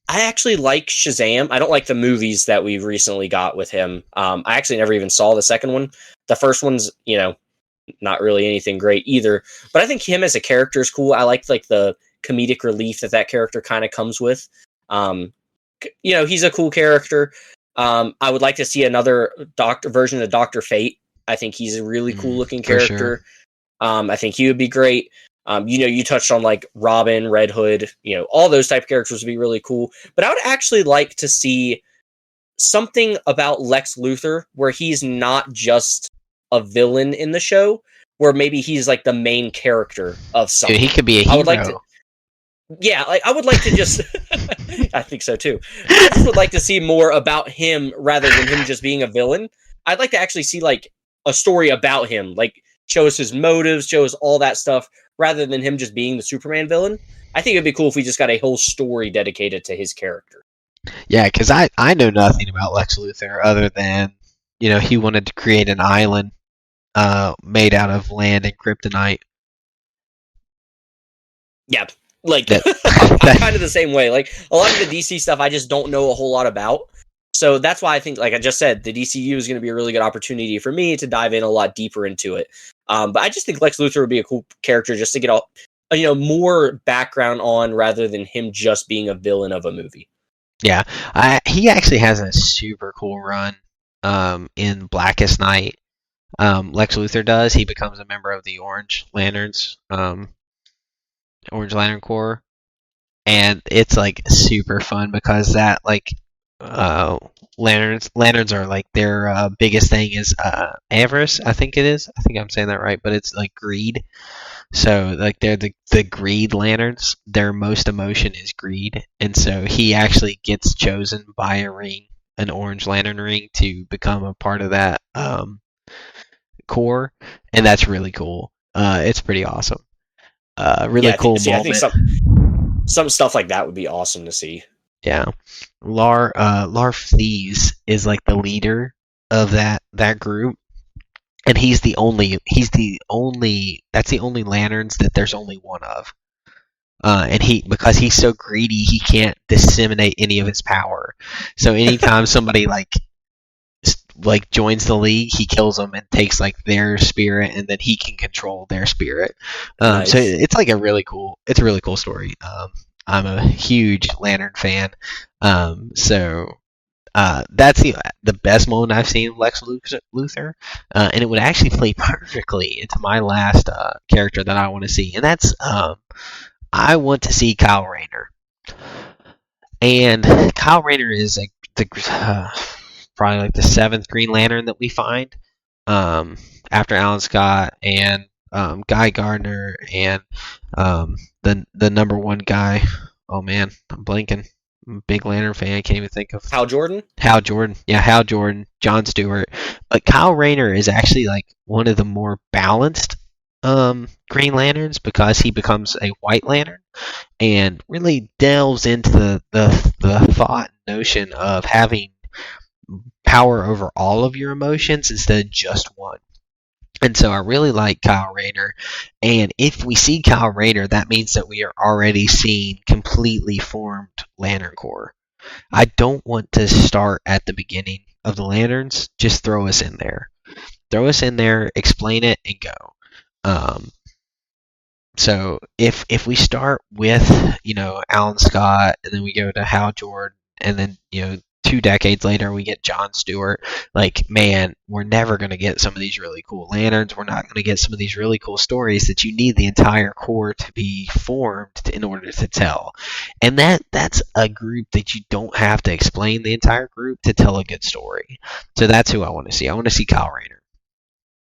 I actually like Shazam. I don't like the movies that we recently got with him. I actually never even saw the second one. The first one's, not really anything great either. But I think him as a character is cool. I like the comedic relief that character kind of comes with. He's a cool character. I would like to see another version of Dr. Fate. I think he's a really cool looking character. Sure. I think he would be great. You touched on like Robin, Red Hood, all those type of characters would be really cool. But I would actually like to see something about Lex Luthor where he's not just a villain in the show, where maybe he's like the main character of something. Dude, he could be a hero. I would like to, I would like to just I think so too. I just would like to see more about him rather than him just being a villain. I'd like to actually see like a story about him, like show us his motives, show us all that stuff, rather than him just being the Superman villain. I think it'd be cool if we just got a whole story dedicated to his character. Yeah, because I know nothing about Lex Luthor other than, he wanted to create an island made out of land and kryptonite. Yeah, I'm kind of the same way. Like, a lot of the DC stuff I just don't know a whole lot about. So that's why I think, like I just said, the DCU is going to be a really good opportunity for me to dive in a lot deeper into it. But I just think Lex Luthor would be a cool character just to get more background on, rather than him just being a villain of a movie. Yeah, he actually has a super cool run in Blackest Night. Lex Luthor does. He becomes a member of the Orange Lanterns, Orange Lantern Corps, and it's like super fun because that lanterns are like their biggest thing is avarice. I think it is. I think I'm saying that right, but it's like greed. So like they're the greed lanterns. Their most emotion is greed, and so he actually gets chosen by a ring, an Orange Lantern ring, to become a part of that corps, and that's really cool. It's pretty awesome. Really cool moment. I think some stuff like that would be awesome to see. Yeah, Lar Flees is like the leader of that group. And that's the only lanterns that there's only one of. And because he's so greedy, he can't disseminate any of his power. So anytime somebody like joins the league, he kills them and takes like their spirit, and then he can control their spirit. Nice. So it's like a really cool story. I'm a huge Lantern fan. So that's the best moment I've seen of Lex Luthor, and it would actually play perfectly into my last character that I want to see, and that's I want to see Kyle Rayner. And Kyle Rayner is like probably like the 7th Green Lantern that we find after Alan Scott and Guy Gardner and the number one guy. Oh man, I'm blanking. I'm a big Lantern fan. I can't even think of Hal Jordan. Yeah, Hal Jordan, John Stewart. But Kyle Rayner is actually like one of the more balanced Green Lanterns, because he becomes a White Lantern and really delves into the thought notion of having power over all of your emotions instead of just one. And so I really like Kyle Rayner, and if we see Kyle Rayner, that means that we are already seeing completely formed Lantern Corps. I don't want to start at the beginning of the Lanterns. Just throw us in there. Explain it, and go. So if we start with Alan Scott, and then we go to Hal Jordan, and then 2 decades later we get John Stewart, like, man, we're never going to get some of these really cool lanterns. We're not going to get some of these really cool stories that you need the entire Corps to be formed in order to tell. And that's a group that you don't have to explain the entire group to tell a good story. So that's who I want to see. I want to see Kyle Rayner.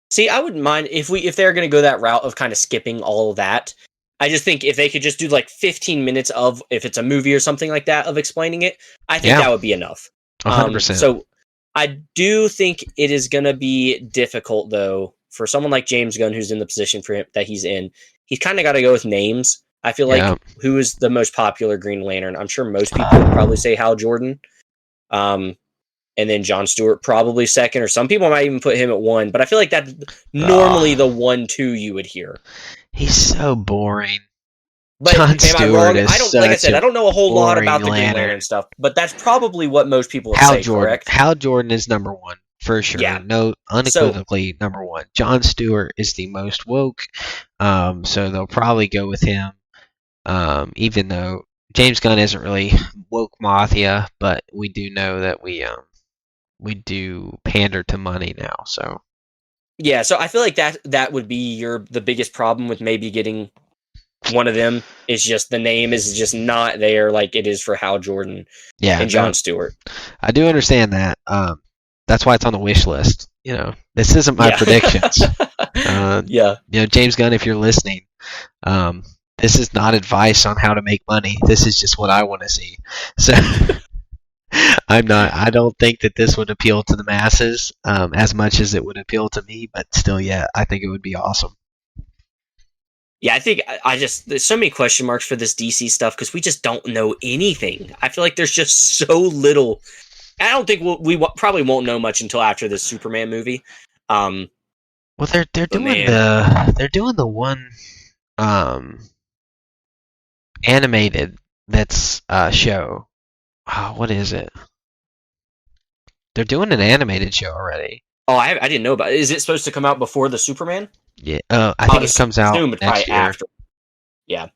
See, I wouldn't mind if they're going to go that route of kind of skipping all of that. I just think if they could just do like 15 minutes of, if it's a movie or something like that, of explaining it, I think that would be enough. 100%. So I do think it is going to be difficult, though, for someone like James Gunn, who's in the position for him that he's in. He's kind of got to go with names. I feel like who is the most popular Green Lantern? I'm sure most people would probably say Hal Jordan. And then John Stewart probably second, or some people might even put him at 1. But I feel like that's normally the 1-2 you would hear. He's so boring. But John Stewart is like I said, I don't know a whole lot about the Green Lantern Lantern stuff, but that's probably what most people would say, correct? Hal Jordan is number 1 for sure. Yeah. No, unequivocally number one. Jon Stewart is the most woke, so they'll probably go with him. Even though James Gunn isn't really woke mafia, but we do know that we do pander to money now. So yeah, so I feel like that would be the biggest problem with maybe getting one of them, is just the name is just not there like it is for Hal Jordan and Jon Stewart. I do understand that. That's why it's on the wish list. This isn't my predictions. Yeah. James Gunn, if you're listening, this is not advice on how to make money. This is just what I want to see. So I don't think that this would appeal to the masses as much as it would appeal to me, but still, yeah, I think it would be awesome. Yeah, I think there's so many question marks for this DC stuff because we just don't know anything. I feel like there's just so little. I don't think we probably won't know much until after this Superman movie. Well, they're doing the one animated that's show. Oh, what is it? They're doing an animated show already. Oh, I didn't know about it. Is it supposed to come out before the Superman? Yeah, I think it comes out next year. After. Yeah.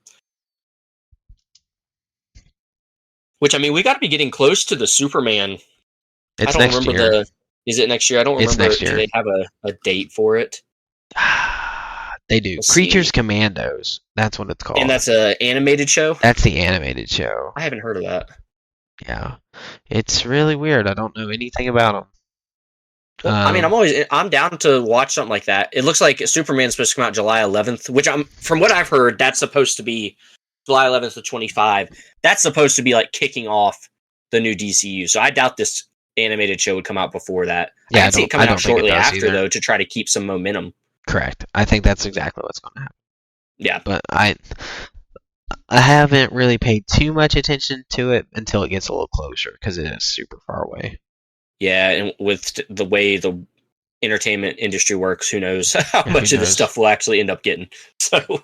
Which, I mean, we got to be getting close to the Superman. It's next year. Is it next year? I don't remember. It's next year. Do they have a date for it? They do. Creatures Commandos. That's what it's called. And that's an animated show? That's the animated show. I haven't heard of that. Yeah. It's really weird. I don't know anything about them. Well, I mean, I'm down to watch something like that. It looks like Superman's supposed to come out July 11th, which from what I've heard, that's supposed to be July 11th to 25. That's supposed to be like kicking off the new DCU. So I doubt this animated show would come out before that. Yeah, I can see it coming out shortly after, either. though, to try to keep some momentum. Correct. I think that's exactly what's going to happen. Yeah. But I haven't really paid too much attention to it until it gets a little closer because it is super far away. Yeah, and with the way the entertainment industry works, who knows how much of this stuff we'll actually end up getting. So,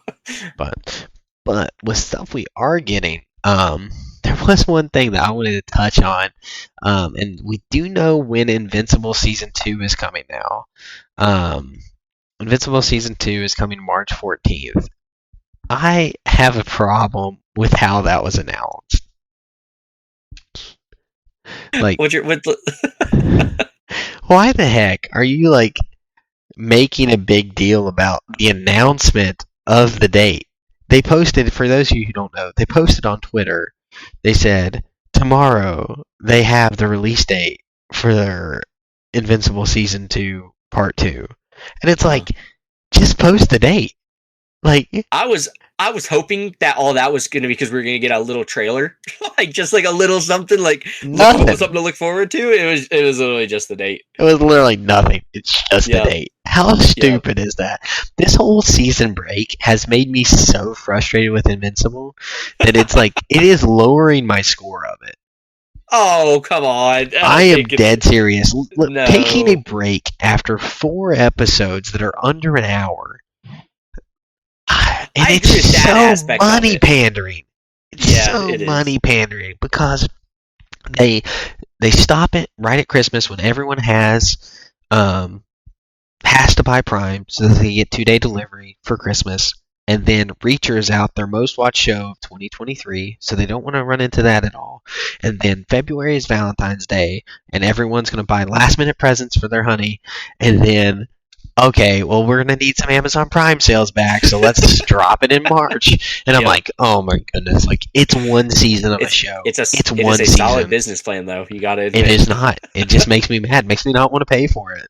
but with stuff we are getting, there was one thing that I wanted to touch on, and we do know when Invincible Season 2 is coming now. Invincible Season 2 is coming March 14th. I have a problem with how that was announced. Like, why the heck are you like making a big deal about the announcement of the date? They posted, for those of you who don't know, they posted on Twitter. They said tomorrow they have the release date for their Invincible Season 2 Part 2. And it's like, just post the date. Like, I was hoping that all that was going to be because we were going to get a little trailer, like just like a little something, like nothing. Something to look forward to. It was literally just the date. It was literally nothing. It's just the date. How stupid is that? This whole season break has made me so frustrated with Invincible that it's like it is lowering my score of it. Oh, come on. I am dead serious. No. Taking a break after 4 episodes that are under an hour. And it's so money pandering. It's so money pandering because they stop it right at Christmas when everyone has to buy Prime so that they get 2-day delivery for Christmas. And then Reacher is out, their most watched show of 2023, so they don't want to run into that at all. And then February is Valentine's Day, and everyone's going to buy last-minute presents for their honey. And then, okay, well, we're going to need some Amazon Prime sales back, so let's just drop it in March. And I'm like, oh my goodness, like, it's one season of a show. It's a solid business plan, though. You got to admit. It is not. It just makes me mad. It makes me not want to pay for it.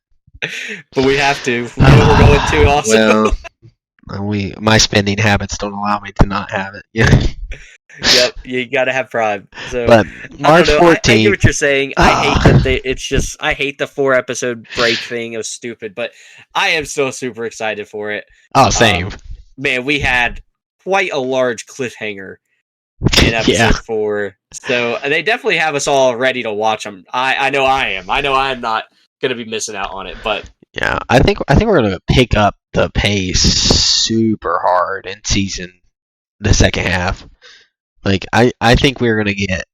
But we have to. We know we're going to also. Well, my spending habits don't allow me to not have it. Yeah. Yep, you gotta have Prime. So, but March 14th. I get what you're saying. I hate that I hate the 4-episode break thing. It was stupid, but I am still super excited for it. Oh, same. Man, we had quite a large cliffhanger in episode 4, so they definitely have us all ready to watch them. I know I am. I know I'm not gonna be missing out on it, but. Yeah, I think we're gonna pick up the pace super hard in the second half. Like I think we're gonna get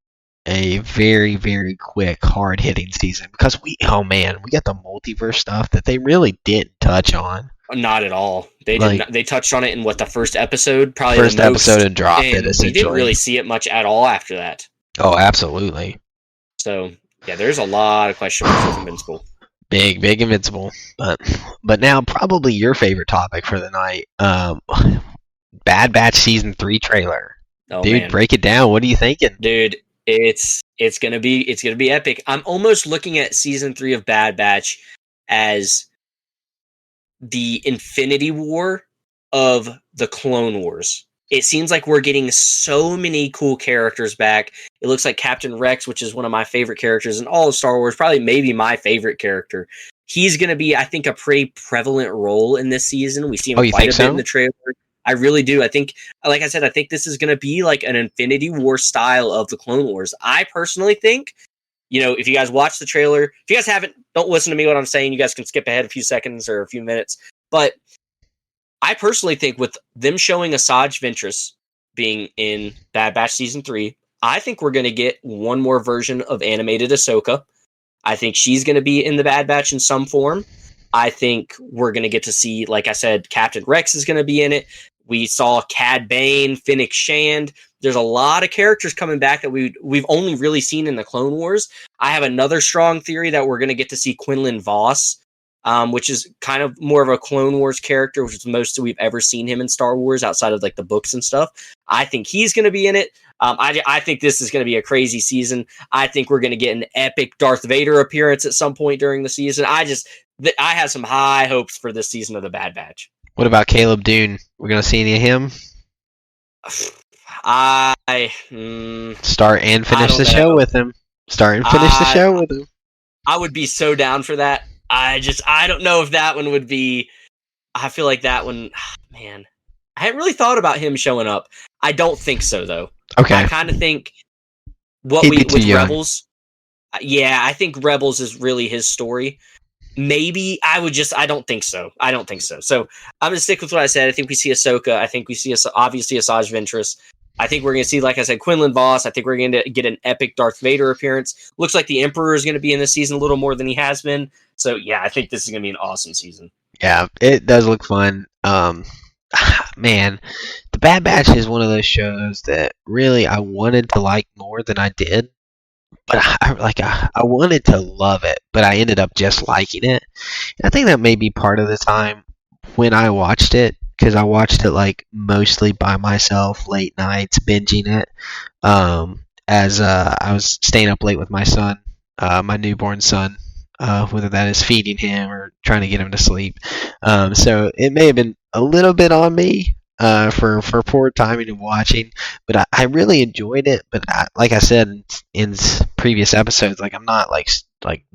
a very, very quick, hard hitting season because we got the multiverse stuff that they really didn't touch on. Not at all. They did Like not. They touched on it in the first episode, probably the first episode most, and dropped it and we didn't essentially. really see it much at all after that. Oh, absolutely. So yeah, there's a lot of question marks with Invincible. Big Invincible. But now probably your favorite topic for the night. Bad Batch season 3 trailer. Oh, Dude, man. break it down. What are you thinking? Dude, it's gonna be epic. I'm almost looking at season 3 of Bad Batch as the Infinity War of the Clone Wars. It seems like we're getting so many cool characters back. It looks like Captain Rex, which is one of my favorite characters in all of Star Wars, probably maybe my favorite character. He's going to be, I think, a pretty prevalent role in this season. We see him quite a bit in the trailer. I really do. I think, like I said, I think this is going to be like an Infinity War style of the Clone Wars. I personally think, if you guys watch the trailer, if you guys haven't, don't listen to me what I'm saying. You guys can skip ahead a few seconds or a few minutes. But I personally think with them showing Asajj Ventress being in Bad Batch Season 3, I think we're going to get one more version of animated Ahsoka. I think she's going to be in the Bad Batch in some form. I think we're going to get to see, like I said, Captain Rex is going to be in it. We saw Cad Bane, Fennec Shand. There's a lot of characters coming back that we've only really seen in the Clone Wars. I have another strong theory that we're going to get to see Quinlan Voss, which is kind of more of a Clone Wars character, which is the most we've ever seen him in Star Wars outside of like the books and stuff. I think he's going to be in it. I think this is going to be a crazy season. I think we're going to get an epic Darth Vader appearance at some point during the season. I have some high hopes for this season of the Bad Batch. What about Caleb Dune? We're going to see any of him? Start and finish the show with him. Start and finish the show with him. I would be so down for that. I don't know if that one would be. I feel like that one, man. I hadn't really thought about him showing up. I don't think so, though. Okay. I kind of think with Rebels. Yeah, I think Rebels is really his story. Maybe I don't think so. So I'm gonna stick with what I said. I think we see Ahsoka. I think we see obviously Asajj Ventress. I think we're gonna see, like I said, Quinlan Voss. I think we're gonna get an epic Darth Vader appearance. Looks like the Emperor is gonna be in this season a little more than he has been. So yeah, I think this is gonna be an awesome season. Yeah, it does look fun. Man, the Bad Batch is one of those shows that really I wanted to like more than I did. But I wanted to love it, but I ended up just liking it. And I think that may be part of the time when I watched it, because I watched it like mostly by myself, late nights, binging it. As I was staying up late with my son, my newborn son, whether that is feeding him or trying to get him to sleep. So it may have been a little bit on me. For poor timing and watching, but I really enjoyed it. But like I said in previous episodes, like I'm not like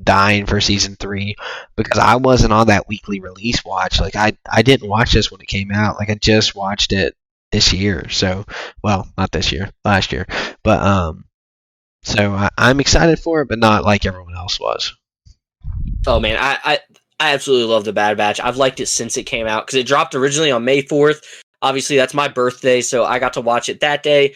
dying for season 3 because I wasn't on that weekly release watch. Like I didn't watch this when it came out. Like I just watched it this year. So well, not this year, last year. But so I'm excited for it, but not like everyone else was. Oh man, I absolutely love the Bad Batch. I've liked it since it came out because it dropped originally on May 4th. Obviously, that's my birthday, so I got to watch it that day.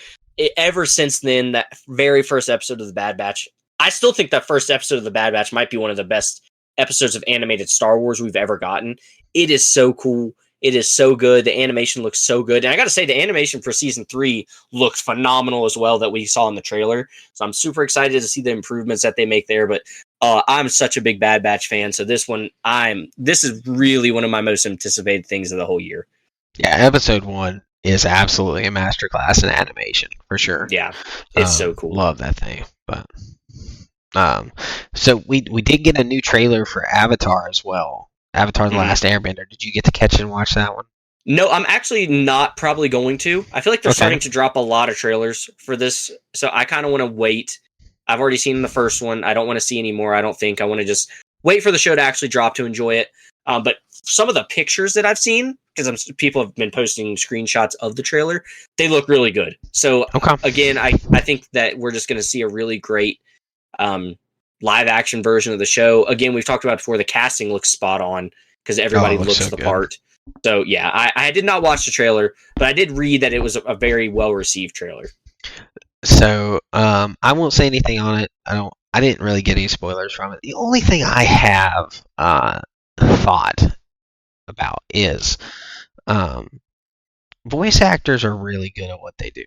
Ever since then, that very first episode of The Bad Batch, I still think that first episode of The Bad Batch might be one of the best episodes of animated Star Wars we've ever gotten. It is so cool. It is so good. The animation looks so good. And I got to say, the animation for Season 3 looked phenomenal as well that we saw in the trailer. So I'm super excited to see the improvements that they make there. But I'm such a big Bad Batch fan, so this is really one of my most anticipated things of the whole year. Yeah, episode 1 is absolutely a masterclass in animation for sure. Yeah, it's so cool. Love that thing. But so we did get a new trailer for Avatar as well. Avatar: The Last Airbender. Did you get to catch and watch that one? No, I'm actually not probably going to. I feel like they're starting to drop a lot of trailers for this, so I kind of want to wait. I've already seen the first one. I don't want to see any more. I don't think I want to just wait for the show to actually drop to enjoy it. But some of the pictures that I've seen, because people have been posting screenshots of the trailer, they look really good. So again, I think that we're just going to see a really great live action version of the show. Again, we've talked about before, the casting looks spot on because everybody looks the part. So yeah, I did not watch the trailer, but I did read that it was a very well received trailer. So I won't say anything on it. I didn't really get any spoilers from it. The only thing I have thought about is um, voice actors are really good at what they do.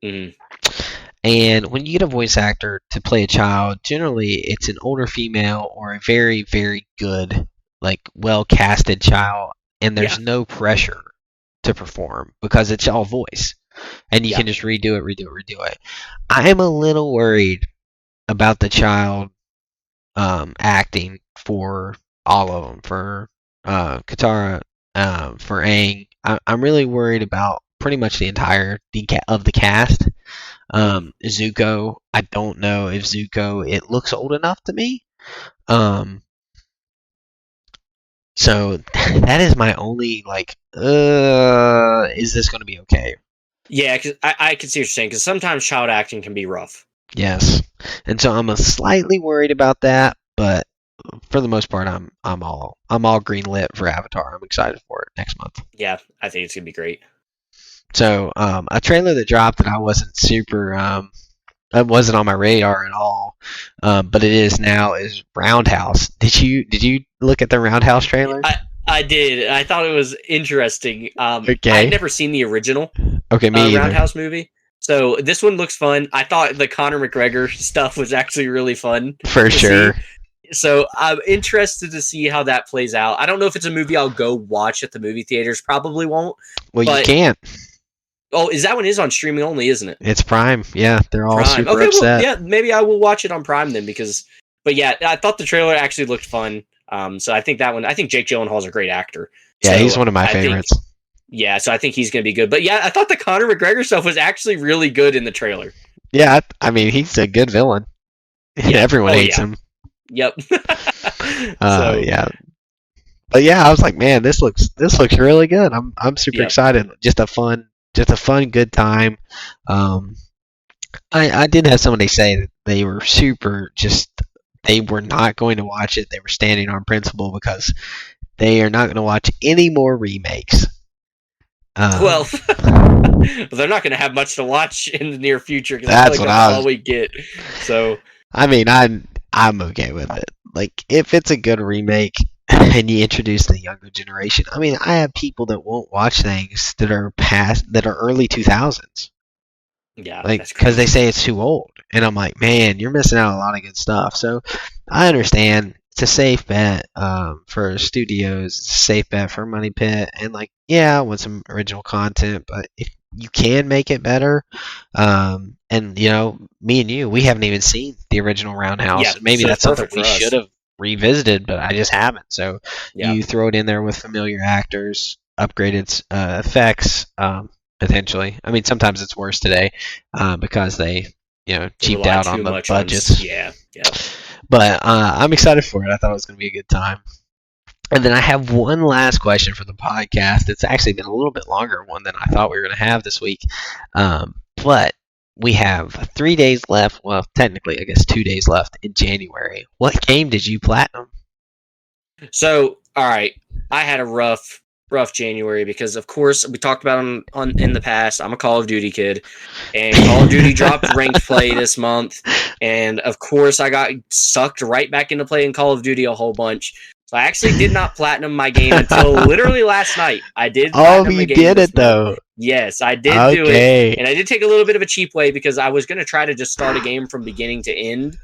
Mm-hmm. And when you get a voice actor to play a child, generally it's an older female or a very, very good, like well casted child, and there's Yeah. no pressure to perform because it's all voice. And you Yeah. can just redo it. I'm a little worried about the child acting for all of them, for Katara, for Aang. I'm really worried about pretty much the entire of the cast. Zuko, I don't know if Zuko, it looks old enough to me. Um, so that is my only like, is this going to be okay? Yeah, because I can see what you're saying, because sometimes child acting can be rough. Yes, and so I'm a slightly worried about that, but for the most part, I'm all green lit for Avatar. I'm excited for it next month. Yeah, I think it's going to be great. So a trailer that dropped that I wasn't super it wasn't on my radar at all, but it is now is Roundhouse. Did you look at the Roundhouse trailer? I did. I thought it was interesting. I Okay. had never seen the original Okay, me either. Roundhouse movie, so this one looks fun. I thought the Conor McGregor stuff was actually really fun For to sure. see. So I'm interested to see how that plays out. I don't know if it's a movie I'll go watch at the movie theaters. Probably won't. Well, you But can't. oh, is that one is on streaming only, isn't it? It's Prime. Yeah, they're all Prime. super Okay, well, upset. yeah, maybe I will watch it on Prime then because. But yeah, I thought the trailer actually looked fun. So I think that one. I think Jake Gyllenhaal's a great actor. Yeah, So he's one of my I think- favorites. yeah, so I think he's going to be good. But yeah, I thought the Conor McGregor stuff was actually really good in the trailer. Yeah, I mean, he's a good villain. Yeah. Everyone Oh, hates yeah. him. Yep. Yeah. But yeah, I was like, man, this looks really good. I'm super Yep. excited. Just a fun, good time. I did have somebody say that they were they were not going to watch it. They were standing on principle because they are not going to watch any more remakes. Well, they're not going to have much to watch in the near future because That's that's all we get. So I mean, I'm okay with it. Like, if it's a good remake and you introduce the younger generation, I mean, I have people that won't watch things that are early 2000s, yeah, like that's because crazy. they say it's too old, and I'm like, man, you're missing out on a lot of good stuff. So I understand it's a safe bet for studios, it's a safe bet for Money Pit, and like, yeah, I want some original content, but if you can make it better, and me and you, we haven't even seen the original Roundhouse. Yeah, Maybe so that's it's something perfect we for us. should have revisited, but I just haven't. So Yeah. you throw it in there with familiar actors, upgraded effects, potentially. I mean, sometimes it's worse today because they cheaped Rely out too on the much budgets. yeah. But I'm excited for it. I thought it was going to be a good time. And then I have one last question for the podcast. It's actually been a little bit longer one than I thought we were going to have this week. But we have 3 days left. Well, technically, I guess 2 days left in January. What game did you platinum? So, all right, I had a rough January because, of course, we talked about on in the past. I'm a Call of Duty kid, and Call of Duty dropped ranked play this month, and of course, I got sucked right back into playing Call of Duty a whole bunch. So I actually did not platinum my game until literally last night. I did. Oh, you did it though. Yes, I did do it, and I did take a little bit of a cheap way because I was going to try to just start a game from beginning to end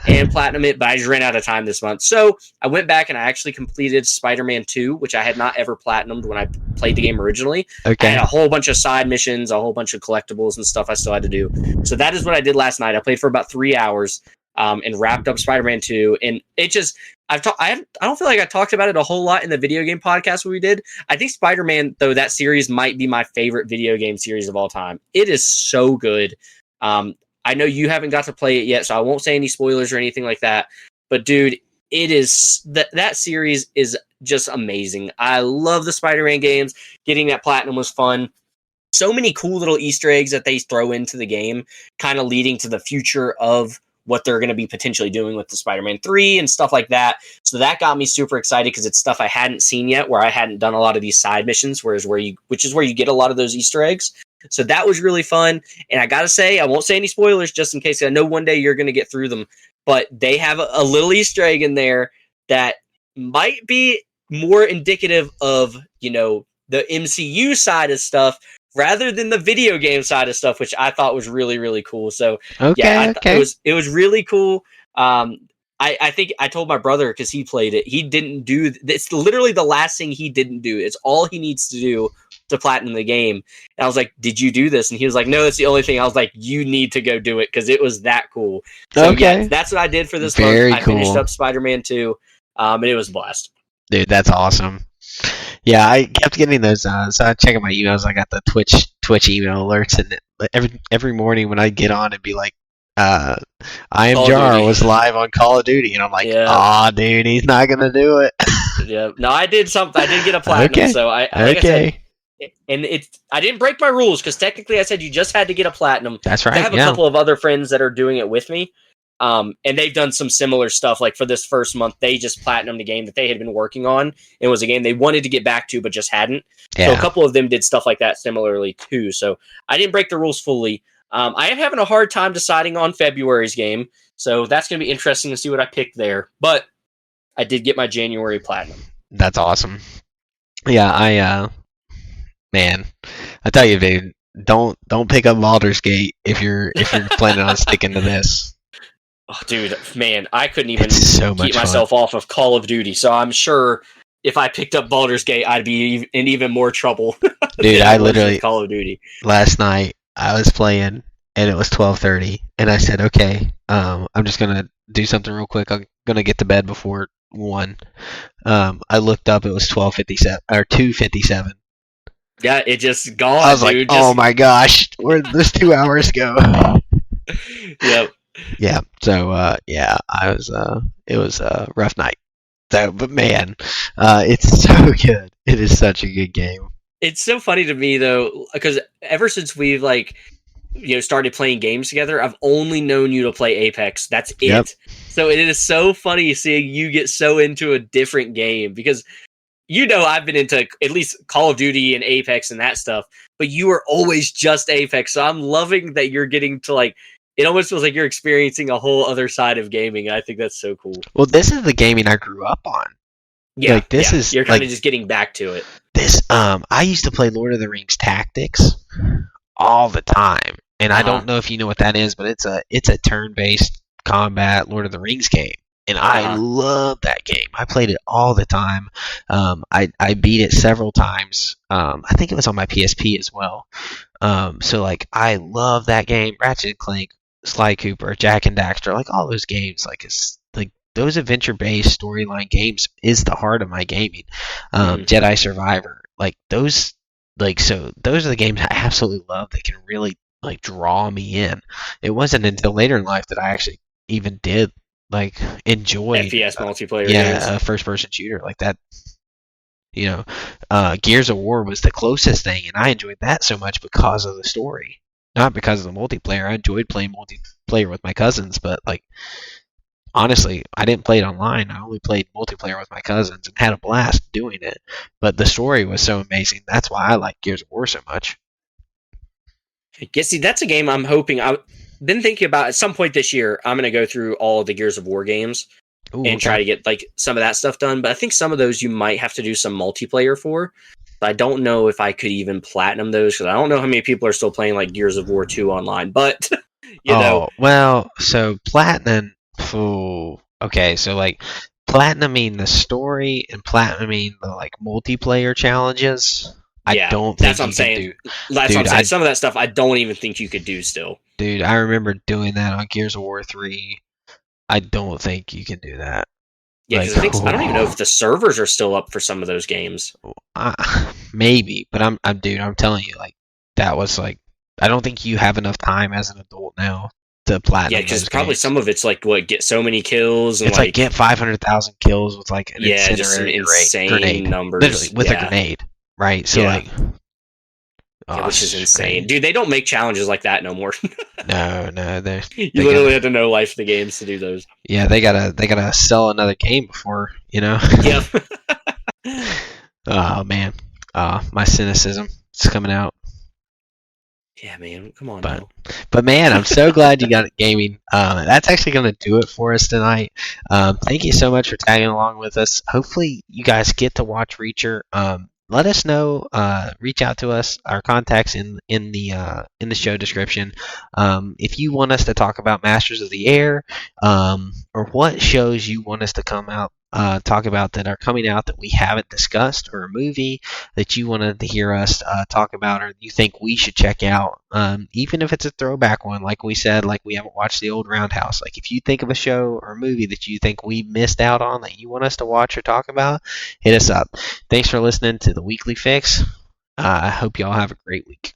and platinum it, but I just ran out of time this month. So I went back and I actually completed Spider-Man 2, which I had not ever platinumed when I played the game originally. Okay. I had a whole bunch of side missions, a whole bunch of collectibles and stuff I still had to do. So that is what I did last night. I played for about 3 hours and wrapped up Spider-Man 2. And it just, I don't feel like I talked about it a whole lot in the video game podcast we did. I think Spider-Man, though, that series might be my favorite video game series of all time. It is so good. I know you haven't got to play it yet, so I won't say any spoilers or anything like that. But dude, it is that series is just amazing. I love the Spider-Man games. Getting that platinum was fun. So many cool little Easter eggs that they throw into the game, kind of leading to the future of what they're going to be potentially doing with the Spider-Man 3 and stuff like that. So that got me super excited because it's stuff I hadn't seen yet, where I hadn't done a lot of these side missions, which is where you get a lot of those Easter eggs. So that was really fun. And I gotta say, I won't say any spoilers just in case. I know one day you're gonna get through them, but they have a little Easter egg in there that might be more indicative of, the MCU side of stuff rather than the video game side of stuff, which I thought was really, really cool. So Okay, okay. it was really cool. I think I told my brother, because he played it, he didn't do it's literally the last thing he didn't do. It's all he needs to do to platinum the game. And I was like, did you do this? And he was like, no, that's the only thing. I was like, you need to go do it, because it was that cool. So Okay. yeah, that's what I did for this Very month. I cool. finished up Spider-Man 2, and it was a blast. Dude, that's awesome. Yeah, I kept getting those. So I checking my emails. I got the Twitch email alerts, and every morning when I get on, it'd be like, I am Call of Jar Duty. was live on Call of Duty, and I'm like, Yeah. aw, dude, he's not gonna do it. Yeah. No, I did something. I did get a platinum. Okay. So like I said, and I didn't break my rules, because technically I said you just had to get a platinum. That's right. I have a couple of other friends that are doing it with me. And they've done some similar stuff. Like for this first month, they just platinumed a game that they had been working on. It was a game they wanted to get back to, but just hadn't. Yeah. So a couple of them did stuff like that similarly too. So I didn't break the rules fully. I am having a hard time deciding on February's game. So that's going to be interesting to see what I pick there. But I did get my January platinum. That's awesome. Yeah, man, I tell you, dude, don't pick up Baldur's Gate if you're planning on sticking to this. Oh, dude, man, I couldn't even keep myself off of Call of Duty. So I'm sure if I picked up Baldur's Gate, I'd be in even more trouble. Dude, I literally Call of Duty last night I was playing and it was 12:30, and I said, okay, I'm just gonna do something real quick. I'm gonna get to bed before 1. I looked up, it was 12:57 or 2:57. Yeah, it just gone. I was like, oh my gosh, where did this 2 hours go? Yep. Yeah. So yeah, it was a rough night. So, but man, it's so good. It is such a good game. It's so funny to me though, because ever since we've started playing games together, I've only known you to play Apex. That's it. Yep. So it is so funny seeing you get so into a different game, because I've been into at least Call of Duty and Apex and that stuff, but you are always just Apex. So I'm loving that you're getting to it almost feels like you're experiencing a whole other side of gaming. I think that's so cool. Well, this is the gaming I grew up on. Yeah, is you're kind of just getting back to it. I used to play Lord of the Rings Tactics all the time, and I don't know if you know what that is, but it's a turn-based combat Lord of the Rings game, and I love that game. I played it all the time. I beat it several times. I think it was on my PSP as well. So I love that game. Ratchet and Clank, Sly Cooper, Jack and Daxter, all those games, it's those adventure-based storyline games is the heart of my gaming. Jedi Survivor, those, so those are the games I absolutely love that can really draw me in. It wasn't until later in life that I actually even did enjoy FPS multiplayer. Yeah, a first-person shooter like that. Gears of War was the closest thing, and I enjoyed that so much because of the story, not because of the multiplayer. I enjoyed playing multiplayer with my cousins, but honestly, I didn't play it online. I only played multiplayer with my cousins and had a blast doing it. But the story was so amazing. That's why I like Gears of War so much. Yeah, see, that's a game I'm hoping. I've been thinking about at some point this year. I'm going to go through all of the Gears of War games and try to get some of that stuff done. But I think some of those you might have to do some multiplayer for. I don't know if I could even platinum those, because I don't know how many people are still playing Gears of War 2 online. But well, so platinum. Okay, so platinuming the story and platinuming the multiplayer challenges. Yeah, I don't think that's what I'm saying. That's what I'm saying. Some of that stuff I don't even think you could do still. Dude, I remember doing that on Gears of War 3. I don't think you can do that. Yeah, because I don't even know if the servers are still up for some of those games. Maybe, but I'm telling you, that was I don't think you have enough time as an adult now to platinum. Yeah, because probably some of it's get so many kills, and it's get 500,000 kills with an just some insane grenade. numbers, literally with a grenade, right? So which is insane, dude. They don't make challenges like that no more. No, you literally have to know life of the games to do those. Yeah, they gotta sell another game before Yep. Oh man, my cynicism is coming out. Yeah, man. Come on But now. but man, I'm so glad you got it gaming. That's actually going to do it for us tonight. Thank you so much for tagging along with us. Hopefully, you guys get to watch Reacher. Let us know. Reach out to us. Our contacts in the show description. If you want us to talk about Masters of the Air, or what shows you want us to come out talk about that are coming out that we haven't discussed, or a movie that you wanted to hear us talk about, or you think we should check out, even if it's a throwback one, like we said, like we haven't watched the old Roundhouse. Like if you think of a show or a movie that you think we missed out on that you want us to watch or talk about, hit us up. Thanks for listening to the Weekly Fix. I hope y'all have a great week.